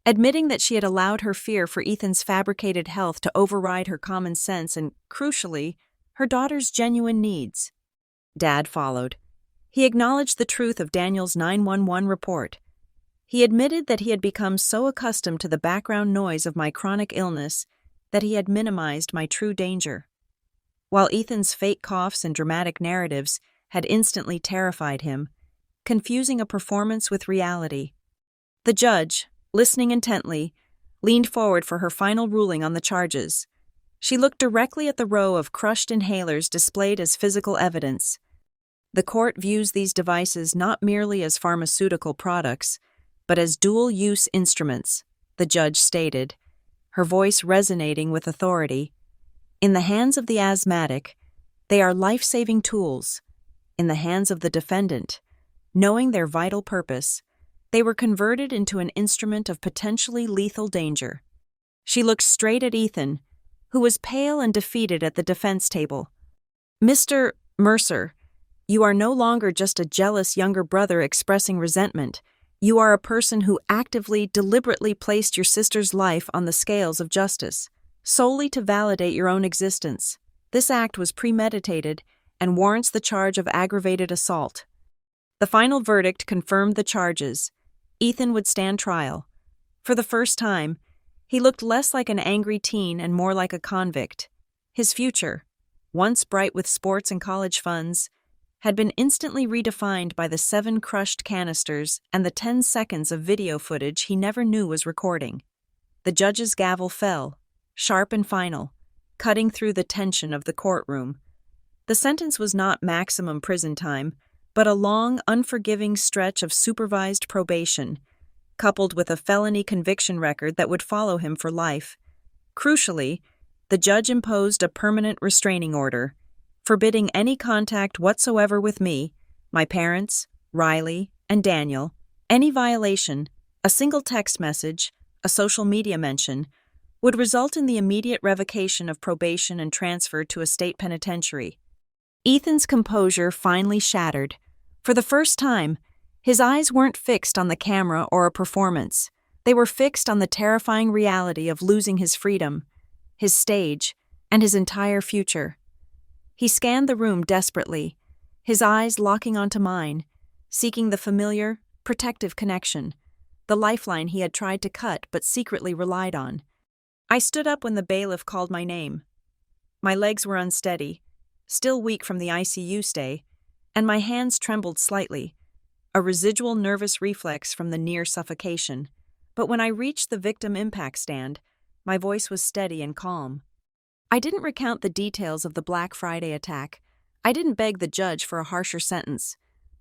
admitting that she had allowed her fear for Ethan's fabricated health to override her common sense and, crucially, her daughter's genuine needs. Dad followed. He acknowledged the truth of Daniel's 911 report. He admitted that he had become so accustomed to the background noise of my chronic illness that he had minimized my true danger. While Ethan's fake coughs and dramatic narratives had instantly terrified him, confusing a performance with reality. The judge, listening intently, leaned forward for her final ruling on the charges. She looked directly at the row of crushed inhalers displayed as physical evidence. The court views these devices not merely as pharmaceutical products, but as dual-use instruments, the judge stated, her voice resonating with authority. In the hands of the asthmatic, they are life-saving tools. In the hands of the defendant, knowing their vital purpose, they were converted into an instrument of potentially lethal danger. She looked straight at Ethan, who was pale and defeated at the defense table. "Mr. Mercer, you are no longer just a jealous younger brother expressing resentment. You are a person who actively, deliberately placed your sister's life on the scales of justice, solely to validate your own existence. This act was premeditated and warrants the charge of aggravated assault." The final verdict confirmed the charges. Ethan would stand trial. For the first time, he looked less like an angry teen and more like a convict. His future, once bright with sports and college funds, had been instantly redefined by the 7 crushed canisters and the 10 seconds of video footage he never knew was recording. The judge's gavel fell, sharp and final, cutting through the tension of the courtroom. The sentence was not maximum prison time, but a long, unforgiving stretch of supervised probation, coupled with a felony conviction record that would follow him for life. Crucially, the judge imposed a permanent restraining order, forbidding any contact whatsoever with me, my parents, Riley, and Daniel. Any violation, a single text message, a social media mention, would result in the immediate revocation of probation and transfer to a state penitentiary. Ethan's composure finally shattered. For the first time, his eyes weren't fixed on the camera or a performance. They were fixed on the terrifying reality of losing his freedom, his stage, and his entire future. He scanned the room desperately, his eyes locking onto mine, seeking the familiar, protective connection, the lifeline he had tried to cut but secretly relied on. I stood up when the bailiff called my name. My legs were unsteady, still weak from the ICU stay, and my hands trembled slightly, a residual nervous reflex from the near suffocation. But when I reached the victim impact stand, my voice was steady and calm. I didn't recount the details of the Black Friday attack. I didn't beg the judge for a harsher sentence.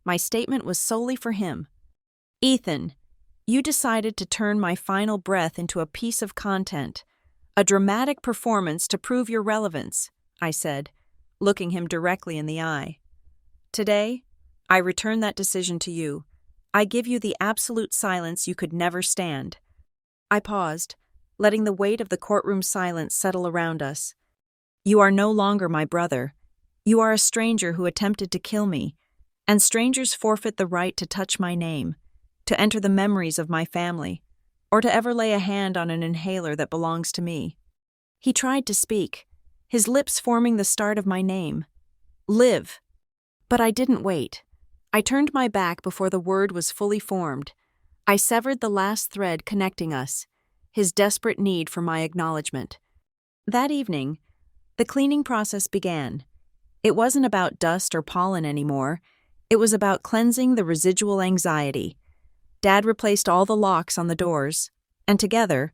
My statement was solely for him. Ethan, you decided to turn my final breath into a piece of content, a dramatic performance to prove your relevance, I said, looking him directly in the eye. Today, I return that decision to you. I give you the absolute silence you could never stand. I paused, letting the weight of the courtroom silence settle around us. You are no longer my brother. You are a stranger who attempted to kill me, and strangers forfeit the right to touch my name, to enter the memories of my family, or to ever lay a hand on an inhaler that belongs to me. He tried to speak, his lips forming the start of my name. Live. But I didn't wait. I turned my back before the word was fully formed. I severed the last thread connecting us, his desperate need for my acknowledgement. That evening, the cleaning process began. It wasn't about dust or pollen anymore. It was about cleansing the residual anxiety. Dad replaced all the locks on the doors, and together,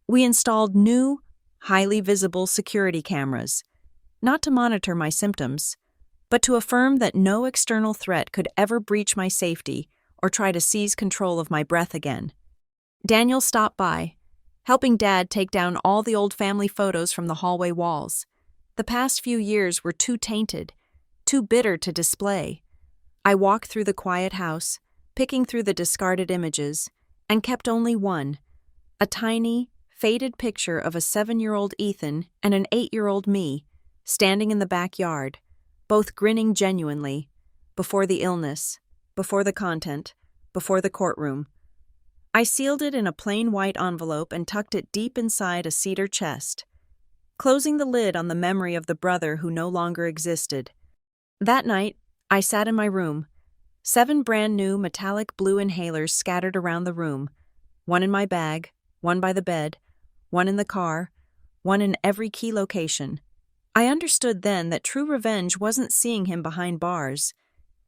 we installed new, highly visible security cameras, not to monitor my symptoms, but to affirm that no external threat could ever breach my safety or try to seize control of my breath again. Daniel stopped by, helping Dad take down all the old family photos from the hallway walls. The past few years were too tainted, too bitter to display. I walked through the quiet house, picking through the discarded images, and kept only one, a tiny, faded picture of a 7-year-old Ethan and an 8-year-old me, standing in the backyard, both grinning genuinely, before the illness, before the content, before the courtroom. I sealed it in a plain white envelope and tucked it deep inside a cedar chest, closing the lid on the memory of the brother who no longer existed. That night, I sat in my room, 7 brand-new metallic blue inhalers scattered around the room, one in my bag, one by the bed, one in the car, one in every key location. I understood then that true revenge wasn't seeing him behind bars.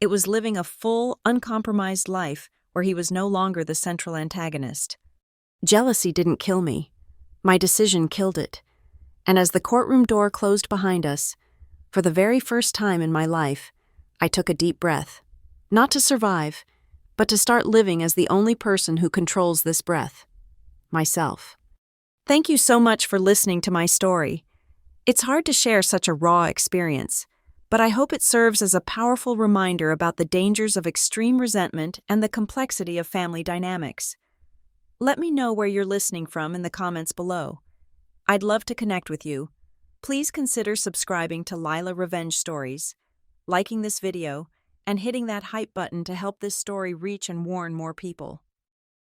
It was living a full, uncompromised life where he was no longer the central antagonist. Jealousy didn't kill me. My decision killed it. And as the courtroom door closed behind us, for the very first time in my life, I took a deep breath. Not to survive, but to start living as the only person who controls this breath. Myself. Thank you so much for listening to my story. It's hard to share such a raw experience, but I hope it serves as a powerful reminder about the dangers of extreme resentment and the complexity of family dynamics. Let me know where you're listening from in the comments below. I'd love to connect with you. Please consider subscribing to Lila Revenge Stories, liking this video, and hitting that hype button to help this story reach and warn more people.